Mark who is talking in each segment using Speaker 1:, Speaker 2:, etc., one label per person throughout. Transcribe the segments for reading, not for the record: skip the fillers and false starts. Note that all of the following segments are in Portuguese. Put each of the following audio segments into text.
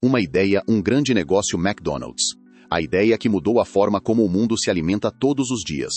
Speaker 1: Uma ideia, um grande negócio McDonald's. A ideia que mudou a forma como o mundo se alimenta todos os dias.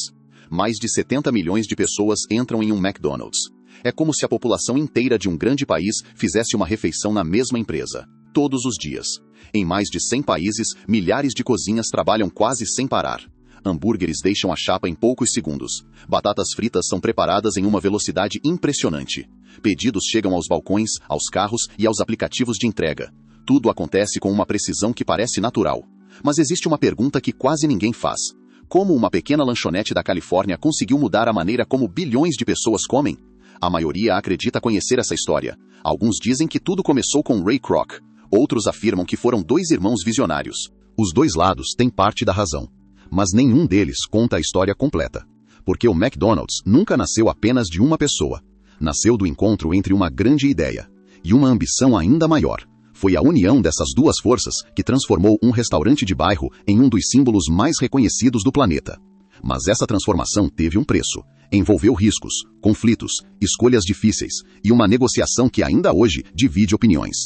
Speaker 1: Mais de 70 milhões de pessoas entram em um McDonald's. É como se a população inteira de um grande país fizesse uma refeição na mesma empresa, todos os dias. Em mais de 100 países, milhares de cozinhas trabalham quase sem parar. Hambúrgueres deixam a chapa em poucos segundos. Batatas fritas são preparadas em uma velocidade impressionante. Pedidos chegam aos balcões, aos carros e aos aplicativos de entrega. Tudo acontece com uma precisão que parece natural. Mas existe uma pergunta que quase ninguém faz. Como uma pequena lanchonete da Califórnia conseguiu mudar a maneira como bilhões de pessoas comem? A maioria acredita conhecer essa história. Alguns dizem que tudo começou com Ray Kroc. Outros afirmam que foram dois irmãos visionários. Os dois lados têm parte da razão. Mas nenhum deles conta a história completa. Porque o McDonald's nunca nasceu apenas de uma pessoa. Nasceu do encontro entre uma grande ideia e uma ambição ainda maior. Foi a união dessas duas forças que transformou um restaurante de bairro em um dos símbolos mais reconhecidos do planeta. Mas essa transformação teve um preço. Envolveu riscos, conflitos, escolhas difíceis e uma negociação que ainda hoje divide opiniões.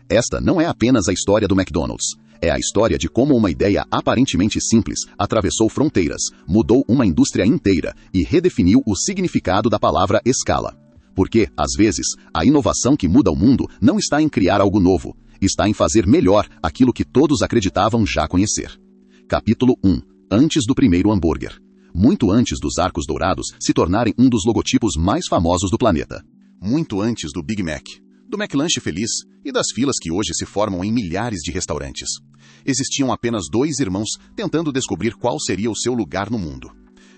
Speaker 1: Esta não é apenas a história do McDonald's. É a história de como uma ideia aparentemente simples atravessou fronteiras, mudou uma indústria inteira e redefiniu o significado da palavra escala. Porque, às vezes, a inovação que muda o mundo não está em criar algo novo, está em fazer melhor aquilo que todos acreditavam já conhecer. Capítulo 1. Antes do primeiro hambúrguer. Muito antes dos arcos dourados se tornarem um dos logotipos mais famosos do planeta. Muito antes do Big Mac, do McLanche Feliz e das filas que hoje se formam em milhares de restaurantes. Existiam apenas dois irmãos tentando descobrir qual seria o seu lugar no mundo.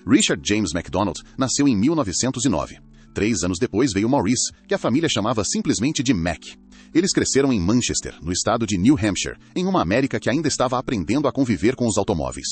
Speaker 1: Richard James McDonald nasceu em 1909. 3 anos depois veio Maurice, que a família chamava simplesmente de Mac. Eles cresceram em Manchester, no estado de New Hampshire, em uma América que ainda estava aprendendo a conviver com os automóveis.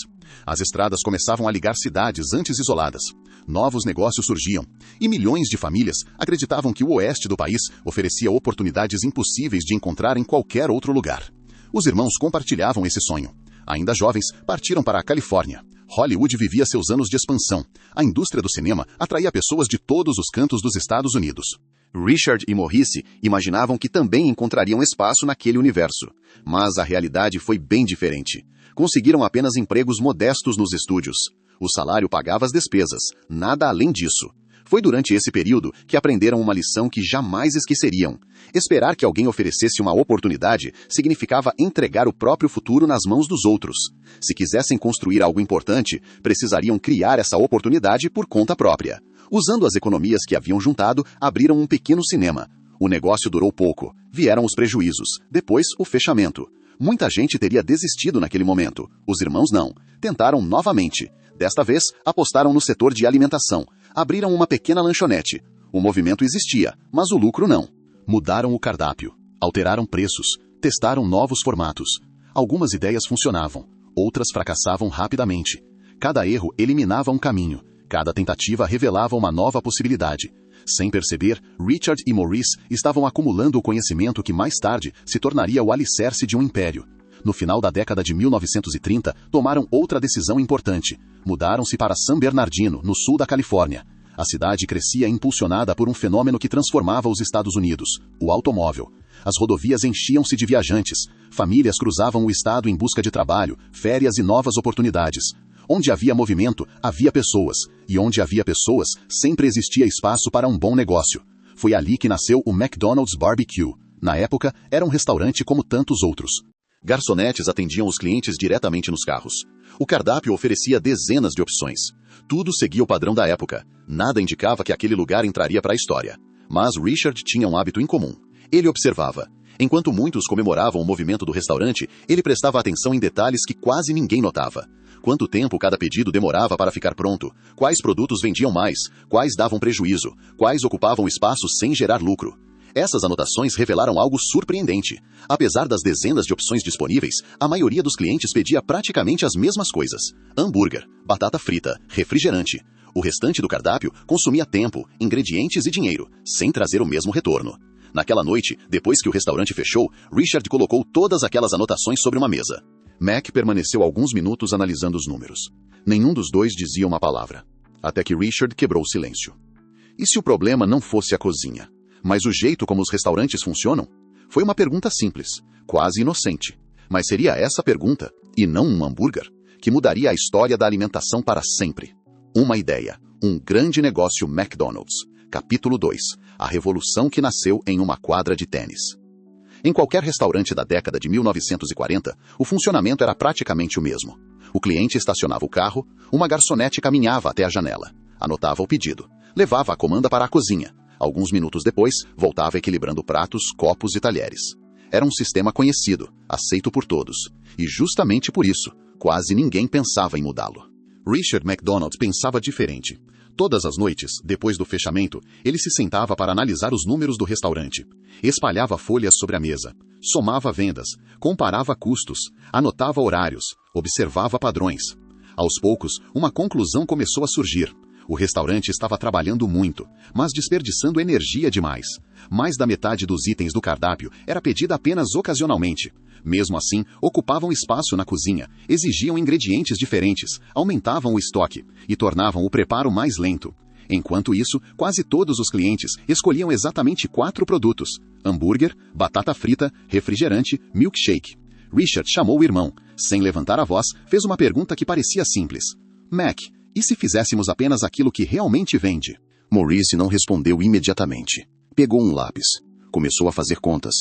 Speaker 1: As estradas começavam a ligar cidades antes isoladas. Novos negócios surgiam, e milhões de famílias acreditavam que o oeste do país oferecia oportunidades impossíveis de encontrar em qualquer outro lugar. Os irmãos compartilhavam esse sonho. Ainda jovens, partiram para a Califórnia. Hollywood vivia seus anos de expansão. A indústria do cinema atraía pessoas de todos os cantos dos Estados Unidos. Richard e Maurice imaginavam que também encontrariam espaço naquele universo. Mas a realidade foi bem diferente. Conseguiram apenas empregos modestos nos estúdios. O salário pagava as despesas, nada além disso. Foi durante esse período que aprenderam uma lição que jamais esqueceriam. Esperar que alguém oferecesse uma oportunidade significava entregar o próprio futuro nas mãos dos outros. Se quisessem construir algo importante, precisariam criar essa oportunidade por conta própria. Usando as economias que haviam juntado, abriram um pequeno cinema. O negócio durou pouco. Vieram os prejuízos. Depois, o fechamento. Muita gente teria desistido naquele momento. Os irmãos não. Tentaram novamente. Desta vez, apostaram no setor de alimentação. Abriram uma pequena lanchonete. O movimento existia, mas o lucro não. Mudaram o cardápio. Alteraram preços. Testaram novos formatos. Algumas ideias funcionavam. Outras fracassavam rapidamente. Cada erro eliminava um caminho. Cada tentativa revelava uma nova possibilidade. Sem perceber, Richard e Maurice estavam acumulando o conhecimento que mais tarde se tornaria o alicerce de um império. No final da década de 1930, tomaram outra decisão importante. Mudaram-se para San Bernardino, no sul da Califórnia. A cidade crescia impulsionada por um fenômeno que transformava os Estados Unidos, o automóvel. As rodovias enchiam-se de viajantes. Famílias cruzavam o estado em busca de trabalho, férias e novas oportunidades. Onde havia movimento, havia pessoas. E onde havia pessoas, sempre existia espaço para um bom negócio. Foi ali que nasceu o McDonald's Barbecue. Na época, era um restaurante como tantos outros. Garçonetes atendiam os clientes diretamente nos carros. O cardápio oferecia dezenas de opções. Tudo seguia o padrão da época. Nada indicava que aquele lugar entraria para a história. Mas Richard tinha um hábito incomum. Ele observava. Enquanto muitos comemoravam o movimento do restaurante, ele prestava atenção em detalhes que quase ninguém notava. Quanto tempo cada pedido demorava para ficar pronto? Quais produtos vendiam mais? Quais davam prejuízo? Quais ocupavam espaço sem gerar lucro? Essas anotações revelaram algo surpreendente. Apesar das dezenas de opções disponíveis, a maioria dos clientes pedia praticamente as mesmas coisas. Hambúrguer, batata frita, refrigerante. O restante do cardápio consumia tempo, ingredientes e dinheiro, sem trazer o mesmo retorno. Naquela noite, depois que o restaurante fechou, Richard colocou todas aquelas anotações sobre uma mesa. Mac permaneceu alguns minutos analisando os números. Nenhum dos dois dizia uma palavra. Até que Richard quebrou o silêncio. E se o problema não fosse a cozinha, mas o jeito como os restaurantes funcionam? Foi uma pergunta simples, quase inocente. Mas seria essa a pergunta, e não um hambúrguer, que mudaria a história da alimentação para sempre. Uma ideia, um grande negócio McDonald's. Capítulo 2. A revolução que nasceu em uma quadra de tênis. Em qualquer restaurante da década de 1940, o funcionamento era praticamente o mesmo. O cliente estacionava o carro, uma garçonete caminhava até a janela, anotava o pedido, levava a comanda para a cozinha. Alguns minutos depois, voltava equilibrando pratos, copos e talheres. Era um sistema conhecido, aceito por todos. E justamente por isso, quase ninguém pensava em mudá-lo. Richard McDonald pensava diferente. Todas as noites, depois do fechamento, ele se sentava para analisar os números do restaurante. Espalhava folhas sobre a mesa, somava vendas, comparava custos, anotava horários, observava padrões. Aos poucos, uma conclusão começou a surgir. O restaurante estava trabalhando muito, mas desperdiçando energia demais. Mais da metade dos itens do cardápio era pedida apenas ocasionalmente. Mesmo assim, ocupavam espaço na cozinha, exigiam ingredientes diferentes, aumentavam o estoque e tornavam o preparo mais lento. Enquanto isso, quase todos os clientes escolhiam exatamente 4 produtos: hambúrguer, batata frita, refrigerante, milkshake. Richard chamou o irmão. Sem levantar a voz, fez uma pergunta que parecia simples. Mac, e se fizéssemos apenas aquilo que realmente vende? Maurice não respondeu imediatamente. Pegou um lápis. Começou a fazer contas.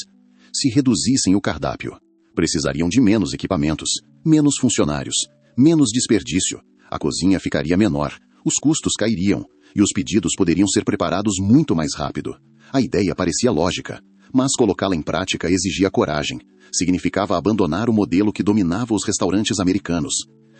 Speaker 1: Se reduzissem o cardápio, precisariam de menos equipamentos, menos funcionários, menos desperdício. A cozinha ficaria menor, os custos cairiam, e os pedidos poderiam ser preparados muito mais rápido. A ideia parecia lógica, mas colocá-la em prática exigia coragem. Significava abandonar o modelo que dominava os restaurantes americanos.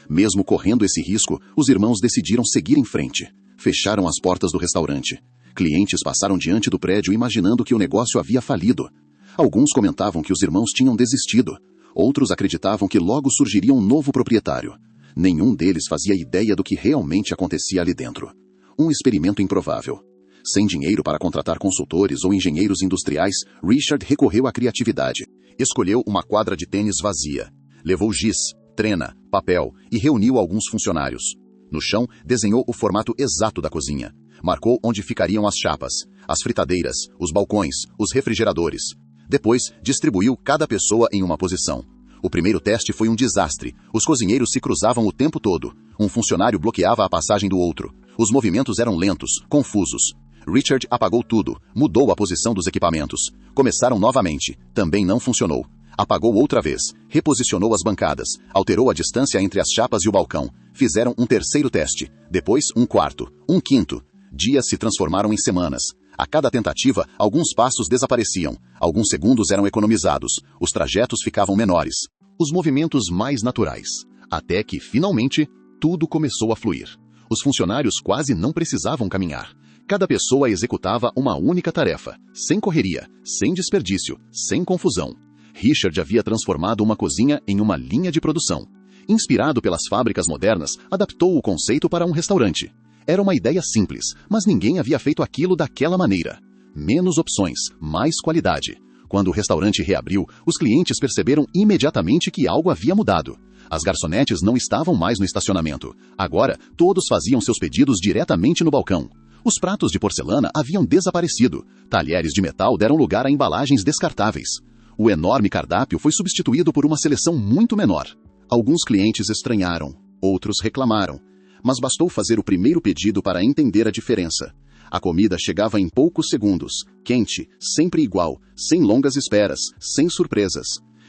Speaker 1: Mesmo correndo esse risco, os irmãos decidiram seguir em frente. Fecharam as portas do restaurante. Clientes passaram diante do prédio imaginando que o negócio havia falido. Alguns comentavam que os irmãos tinham desistido. Outros acreditavam que logo surgiria um novo proprietário. Nenhum deles fazia ideia do que realmente acontecia ali dentro. Um experimento improvável. Sem dinheiro para contratar consultores ou engenheiros industriais, Richard recorreu à criatividade. Escolheu uma quadra de tênis vazia. Levou giz, trena, papel e reuniu alguns funcionários. No chão, desenhou o formato exato da cozinha. Marcou onde ficariam as chapas, as fritadeiras, os balcões, os refrigeradores. Depois, distribuiu cada pessoa em uma posição. O primeiro teste foi um desastre. Os cozinheiros se cruzavam o tempo todo. Um funcionário bloqueava a passagem do outro. Os movimentos eram lentos, confusos. Richard apagou tudo, mudou a posição dos equipamentos. Começaram novamente. Também não funcionou. Apagou outra vez, reposicionou as bancadas, alterou a distância entre as chapas e o balcão. Fizeram um terceiro teste, depois um quarto, um quinto. Dias se transformaram em semanas. A cada tentativa, alguns passos desapareciam, alguns segundos eram economizados, os trajetos ficavam menores, os movimentos mais naturais. Até que, finalmente, tudo começou a fluir. Os funcionários quase não precisavam caminhar. Cada pessoa executava uma única tarefa, sem correria, sem desperdício, sem confusão. Richard havia transformado uma cozinha em uma linha de produção. Inspirado pelas fábricas modernas, adaptou o conceito para um restaurante. Era uma ideia simples, mas ninguém havia feito aquilo daquela maneira. Menos opções, mais qualidade. Quando o restaurante reabriu, os clientes perceberam imediatamente que algo havia mudado. As garçonetes não estavam mais no estacionamento. Agora, todos faziam seus pedidos diretamente no balcão. Os pratos de porcelana haviam desaparecido. Talheres de metal deram lugar a embalagens descartáveis. O enorme cardápio foi substituído por uma seleção muito menor. Alguns clientes estranharam, outros reclamaram. Mas bastou fazer o primeiro pedido para entender a diferença. A comida chegava em poucos segundos, quente, sempre igual, sem longas esperas, sem surpresas.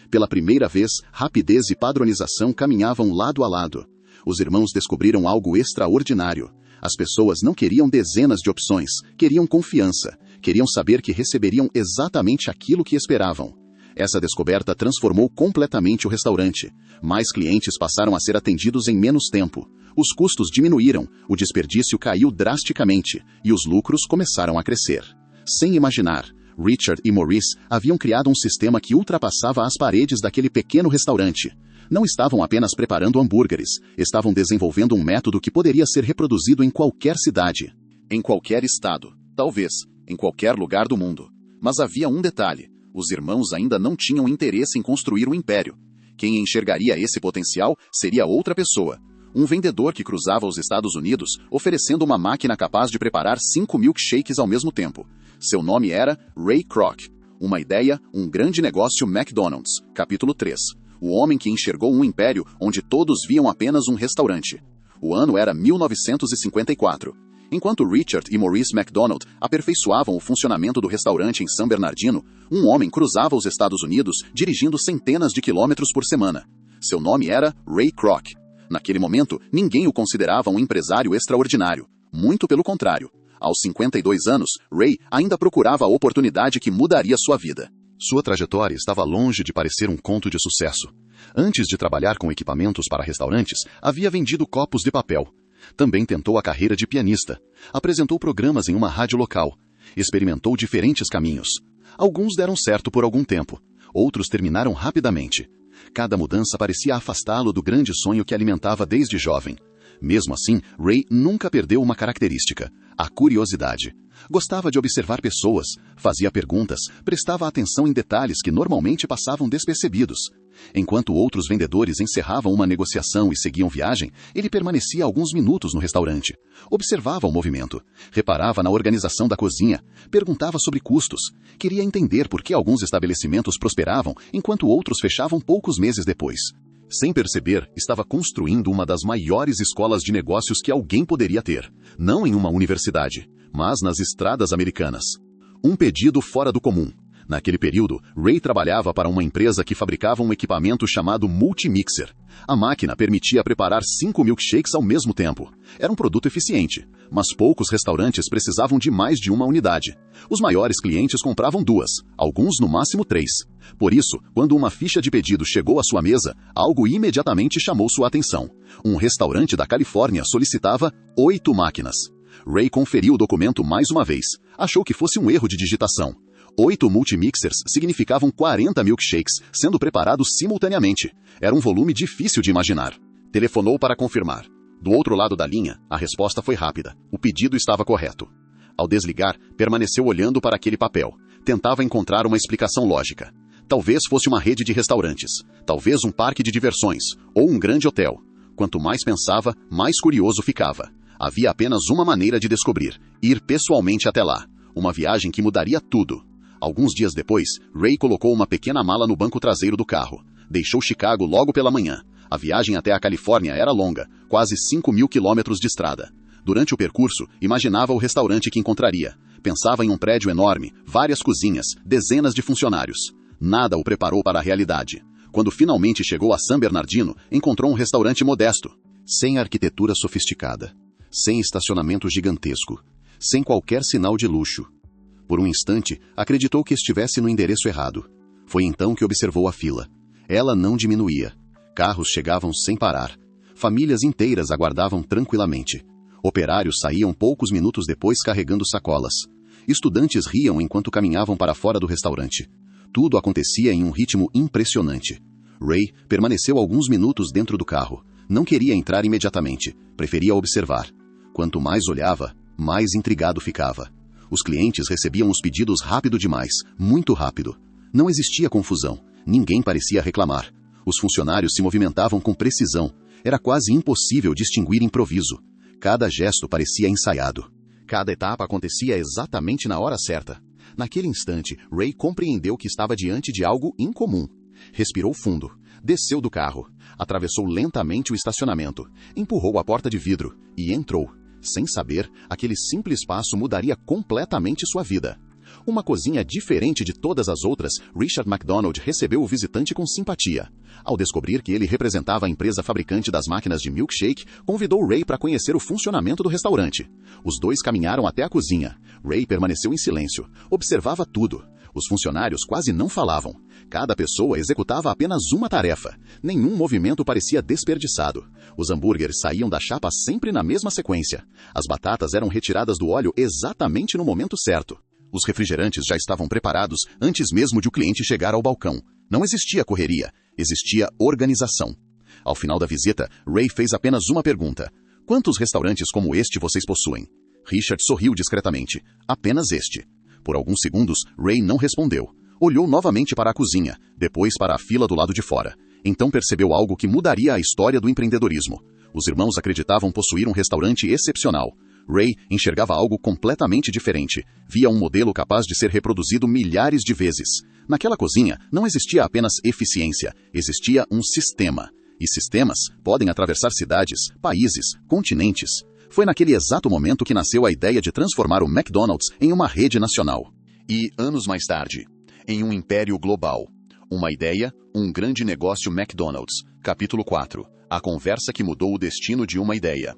Speaker 1: Pela primeira vez, rapidez e padronização caminhavam lado a lado. Os irmãos descobriram algo extraordinário. As pessoas não queriam dezenas de opções, queriam confiança, queriam saber que receberiam exatamente aquilo que esperavam. Essa descoberta transformou completamente o restaurante. Mais clientes passaram a ser atendidos em menos tempo. Os custos diminuíram, o desperdício caiu drasticamente e os lucros começaram a crescer. Sem imaginar, Richard e Maurice haviam criado um sistema que ultrapassava as paredes daquele pequeno restaurante. Não estavam apenas preparando hambúrgueres, estavam desenvolvendo um método que poderia ser reproduzido em qualquer cidade, em qualquer estado, talvez, em qualquer lugar do mundo. Mas havia um detalhe: os irmãos ainda não tinham interesse em construir um império. Quem enxergaria esse potencial seria outra pessoa. Um vendedor que cruzava os Estados Unidos oferecendo uma máquina capaz de preparar 5 milkshakes ao mesmo tempo. Seu nome era Ray Kroc. Uma ideia, um grande negócio McDonald's. Capítulo 3. O homem que enxergou um império onde todos viam apenas um restaurante. O ano era 1954. Enquanto Richard e Maurice McDonald aperfeiçoavam o funcionamento do restaurante em San Bernardino, um homem cruzava os Estados Unidos dirigindo centenas de quilômetros por semana. Seu nome era Ray Kroc. Naquele momento, ninguém o considerava um empresário extraordinário. Muito pelo contrário. Aos 52 anos, Ray ainda procurava a oportunidade que mudaria sua vida. Sua trajetória estava longe de parecer um conto de sucesso. Antes de trabalhar com equipamentos para restaurantes, havia vendido copos de papel. Também tentou a carreira de pianista. Apresentou programas em uma rádio local. Experimentou diferentes caminhos. Alguns deram certo por algum tempo. Outros terminaram rapidamente. Cada mudança parecia afastá-lo do grande sonho que alimentava desde jovem. Mesmo assim, Ray nunca perdeu uma característica: a curiosidade. Gostava de observar pessoas, fazia perguntas, prestava atenção em detalhes que normalmente passavam despercebidos. Enquanto outros vendedores encerravam uma negociação e seguiam viagem, ele permanecia alguns minutos no restaurante. Observava o movimento, reparava na organização da cozinha, perguntava sobre custos, queria entender por que alguns estabelecimentos prosperavam enquanto outros fechavam poucos meses depois. Sem perceber, estava construindo uma das maiores escolas de negócios que alguém poderia ter. Não em uma universidade, mas nas estradas americanas. Um pedido fora do comum. Naquele período, Ray trabalhava para uma empresa que fabricava um equipamento chamado Multimixer. A máquina permitia preparar 5 milkshakes ao mesmo tempo. Era um produto eficiente, mas poucos restaurantes precisavam de mais de uma unidade. Os maiores clientes compravam 2, alguns no máximo 3. Por isso, quando uma ficha de pedido chegou à sua mesa, algo imediatamente chamou sua atenção. Um restaurante da Califórnia solicitava 8 máquinas. Ray conferiu o documento mais uma vez. Achou que fosse um erro de digitação. 8 multimixers significavam 40 milkshakes sendo preparados simultaneamente. Era um volume difícil de imaginar. Telefonou para confirmar. Do outro lado da linha, a resposta foi rápida. O pedido estava correto. Ao desligar, permaneceu olhando para aquele papel. Tentava encontrar uma explicação lógica. Talvez fosse uma rede de restaurantes. Talvez um parque de diversões. Ou um grande hotel. Quanto mais pensava, mais curioso ficava. Havia apenas uma maneira de descobrir: ir pessoalmente até lá. Uma viagem que mudaria tudo. Alguns dias depois, Ray colocou uma pequena mala no banco traseiro do carro. Deixou Chicago logo pela manhã. A viagem até a Califórnia era longa, quase 5.000 quilômetros de estrada. Durante o percurso, imaginava o restaurante que encontraria. Pensava em um prédio enorme, várias cozinhas, dezenas de funcionários. Nada o preparou para a realidade. Quando finalmente chegou a San Bernardino, encontrou um restaurante modesto, sem arquitetura sofisticada, sem estacionamento gigantesco, sem qualquer sinal de luxo. Por um instante, acreditou que estivesse no endereço errado. Foi então que observou a fila. Ela não diminuía. Carros chegavam sem parar. Famílias inteiras aguardavam tranquilamente. Operários saíam poucos minutos depois carregando sacolas. Estudantes riam enquanto caminhavam para fora do restaurante. Tudo acontecia em um ritmo impressionante. Ray permaneceu alguns minutos dentro do carro. Não queria entrar imediatamente. Preferia observar. Quanto mais olhava, mais intrigado ficava. Os clientes recebiam os pedidos rápido demais, muito rápido. Não existia confusão. Ninguém parecia reclamar. Os funcionários se movimentavam com precisão. Era quase impossível distinguir improviso. Cada gesto parecia ensaiado. Cada etapa acontecia exatamente na hora certa. Naquele instante, Ray compreendeu que estava diante de algo incomum. Respirou fundo. Desceu do carro. Atravessou lentamente o estacionamento. Empurrou a porta de vidro e entrou. Sem saber, aquele simples passo mudaria completamente sua vida. Uma cozinha diferente de todas as outras, Richard McDonald recebeu o visitante com simpatia. Ao descobrir que ele representava a empresa fabricante das máquinas de milkshake, convidou Ray para conhecer o funcionamento do restaurante. Os dois caminharam até a cozinha. Ray permaneceu em silêncio. Observava tudo. Os funcionários quase não falavam. Cada pessoa executava apenas uma tarefa. Nenhum movimento parecia desperdiçado. Os hambúrgueres saíam da chapa sempre na mesma sequência. As batatas eram retiradas do óleo exatamente no momento certo. Os refrigerantes já estavam preparados antes mesmo de o cliente chegar ao balcão. Não existia correria, existia organização. Ao final da visita, Ray fez apenas uma pergunta: quantos restaurantes como este vocês possuem? Richard sorriu discretamente. Apenas este. Por alguns segundos, Ray não respondeu. Olhou novamente para a cozinha, depois para a fila do lado de fora. Então percebeu algo que mudaria a história do empreendedorismo. Os irmãos acreditavam possuir um restaurante excepcional. Ray enxergava algo completamente diferente. Via um modelo capaz de ser reproduzido milhares de vezes. Naquela cozinha não existia apenas eficiência, existia um sistema. E sistemas podem atravessar cidades, países, continentes. Foi naquele exato momento que nasceu a ideia de transformar o McDonald's em uma rede nacional. E, anos mais tarde, em um império global. Uma ideia, um grande negócio McDonald's. Capítulo 4. A conversa que mudou o destino de uma ideia.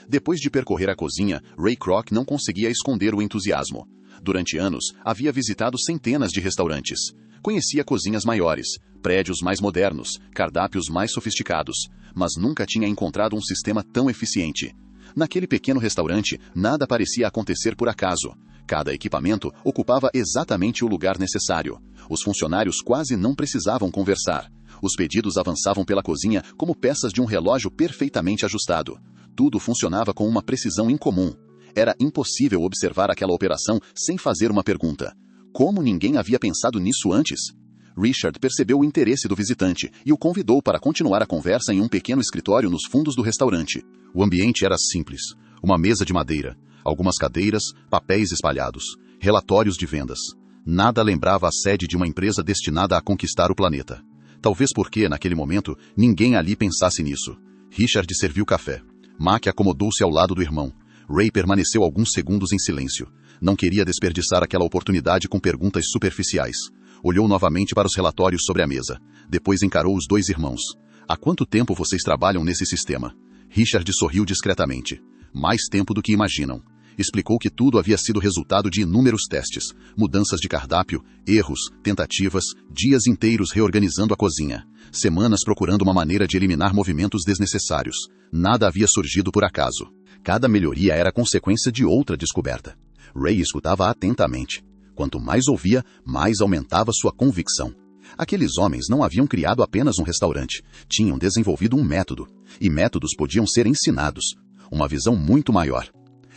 Speaker 1: Depois de percorrer a cozinha, Ray Kroc não conseguia esconder o entusiasmo. Durante anos, havia visitado centenas de restaurantes. Conhecia cozinhas maiores, prédios mais modernos, cardápios mais sofisticados, mas nunca tinha encontrado um sistema tão eficiente. Naquele pequeno restaurante, nada parecia acontecer por acaso. Cada equipamento ocupava exatamente o lugar necessário. Os funcionários quase não precisavam conversar. Os pedidos avançavam pela cozinha como peças de um relógio perfeitamente ajustado. Tudo funcionava com uma precisão incomum. Era impossível observar aquela operação sem fazer uma pergunta. Como ninguém havia pensado nisso antes? Richard percebeu o interesse do visitante e o convidou para continuar a conversa em um pequeno escritório nos fundos do restaurante. O ambiente era simples. Uma mesa de madeira, algumas cadeiras, papéis espalhados, relatórios de vendas. Nada lembrava a sede de uma empresa destinada a conquistar o planeta. Talvez porque, naquele momento, ninguém ali pensasse nisso. Richard serviu café. Mac acomodou-se ao lado do irmão. Ray permaneceu alguns segundos em silêncio. Não queria desperdiçar aquela oportunidade com perguntas superficiais. Olhou novamente para os relatórios sobre a mesa. Depois encarou os dois irmãos. Há quanto tempo vocês trabalham nesse sistema? Richard sorriu discretamente. Mais tempo do que imaginam. Explicou que tudo havia sido resultado de inúmeros testes, mudanças de cardápio, erros, tentativas, dias inteiros reorganizando a cozinha, semanas procurando uma maneira de eliminar movimentos desnecessários. Nada havia surgido por acaso. Cada melhoria era consequência de outra descoberta. Ray escutava atentamente. Quanto mais ouvia, mais aumentava sua convicção. Aqueles homens não haviam criado apenas um restaurante, tinham desenvolvido um método. E métodos podiam ser ensinados. Uma visão muito maior.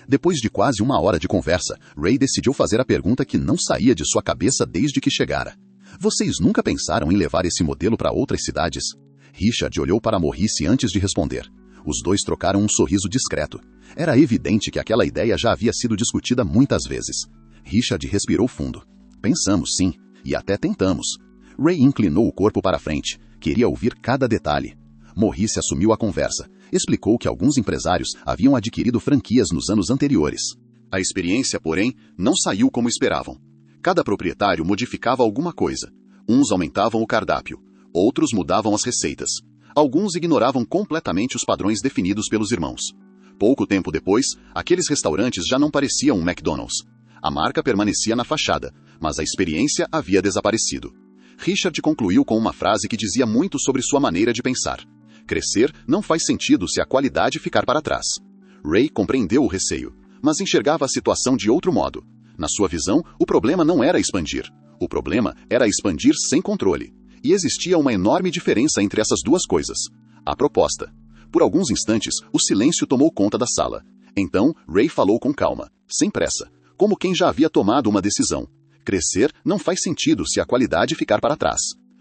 Speaker 1: Depois de quase uma hora de conversa, Ray decidiu fazer a pergunta que não saía de sua cabeça desde que chegara. Vocês nunca pensaram em levar esse modelo para outras cidades? Richard olhou para Maurice antes de responder. Os dois trocaram um sorriso discreto. Era evidente que aquela ideia já havia sido discutida muitas vezes. Richard respirou fundo. Pensamos, sim, e até tentamos. Ray inclinou o corpo para frente. Queria ouvir cada detalhe. Maurice assumiu a conversa. Explicou que alguns empresários haviam adquirido franquias nos anos anteriores. A experiência, porém, não saiu como esperavam. Cada proprietário modificava alguma coisa. Uns aumentavam o cardápio, outros mudavam as receitas. Alguns ignoravam completamente os padrões definidos pelos irmãos. Pouco tempo depois, aqueles restaurantes já não pareciam um McDonald's. A marca permanecia na fachada, mas a experiência havia desaparecido. Richard concluiu com uma frase que dizia muito sobre sua maneira de pensar. Crescer não faz sentido se a qualidade ficar para trás. Ray compreendeu o receio, mas enxergava a situação de outro modo. Na sua visão, o problema não era expandir. O problema era expandir sem controle. E existia uma enorme diferença entre essas duas coisas. A proposta. Por alguns instantes, o silêncio tomou conta da sala. Então, Ray falou com calma, sem pressa, como quem já havia tomado uma decisão. Crescer não faz sentido se a qualidade ficar para trás.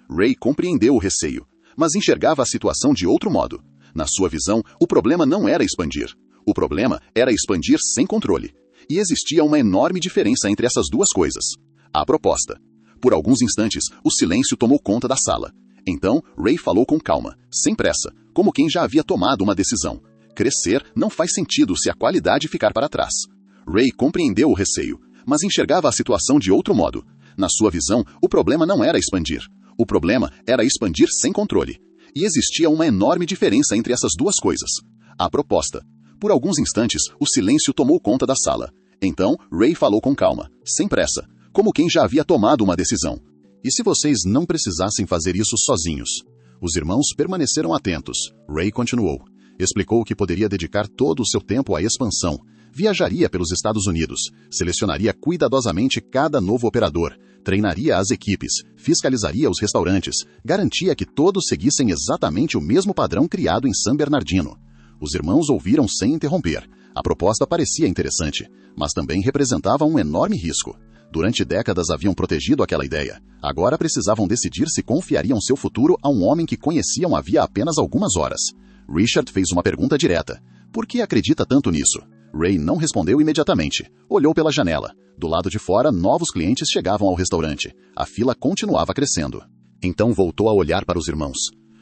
Speaker 1: Ray compreendeu o receio, mas enxergava a situação de outro modo. Na sua visão, o problema não era expandir. O problema era expandir sem controle. E existia uma enorme diferença entre essas duas coisas. A proposta. Por alguns instantes, o silêncio tomou conta da sala. Então, Ray falou com calma, sem pressa, como quem já havia tomado uma decisão. Crescer não faz sentido se a qualidade ficar para trás. Ray compreendeu o receio, mas enxergava a situação de outro modo. Na sua visão, o problema não era expandir. O problema era expandir sem controle. E existia uma enorme diferença entre essas duas coisas. A proposta. Por alguns instantes, o silêncio tomou conta da sala. Então, Ray falou com calma, sem pressa, como quem já havia tomado uma decisão. E se vocês não precisassem fazer isso sozinhos? Os irmãos permaneceram atentos. Ray continuou. Explicou que poderia dedicar todo o seu tempo à expansão. Viajaria pelos Estados Unidos, selecionaria cuidadosamente cada novo operador, treinaria as equipes, fiscalizaria os restaurantes, garantia que todos seguissem exatamente o mesmo padrão criado em San Bernardino. Os irmãos ouviram sem interromper. A proposta parecia interessante, mas também representava um enorme risco. Durante décadas haviam protegido aquela ideia. Agora precisavam decidir se confiariam seu futuro a um homem que conheciam havia apenas algumas horas. Richard fez uma pergunta direta. Por que acredita tanto nisso? Ray não respondeu imediatamente. Olhou pela janela. Do lado de fora, novos clientes chegavam ao restaurante. A fila continuava crescendo. Então voltou a olhar para os irmãos.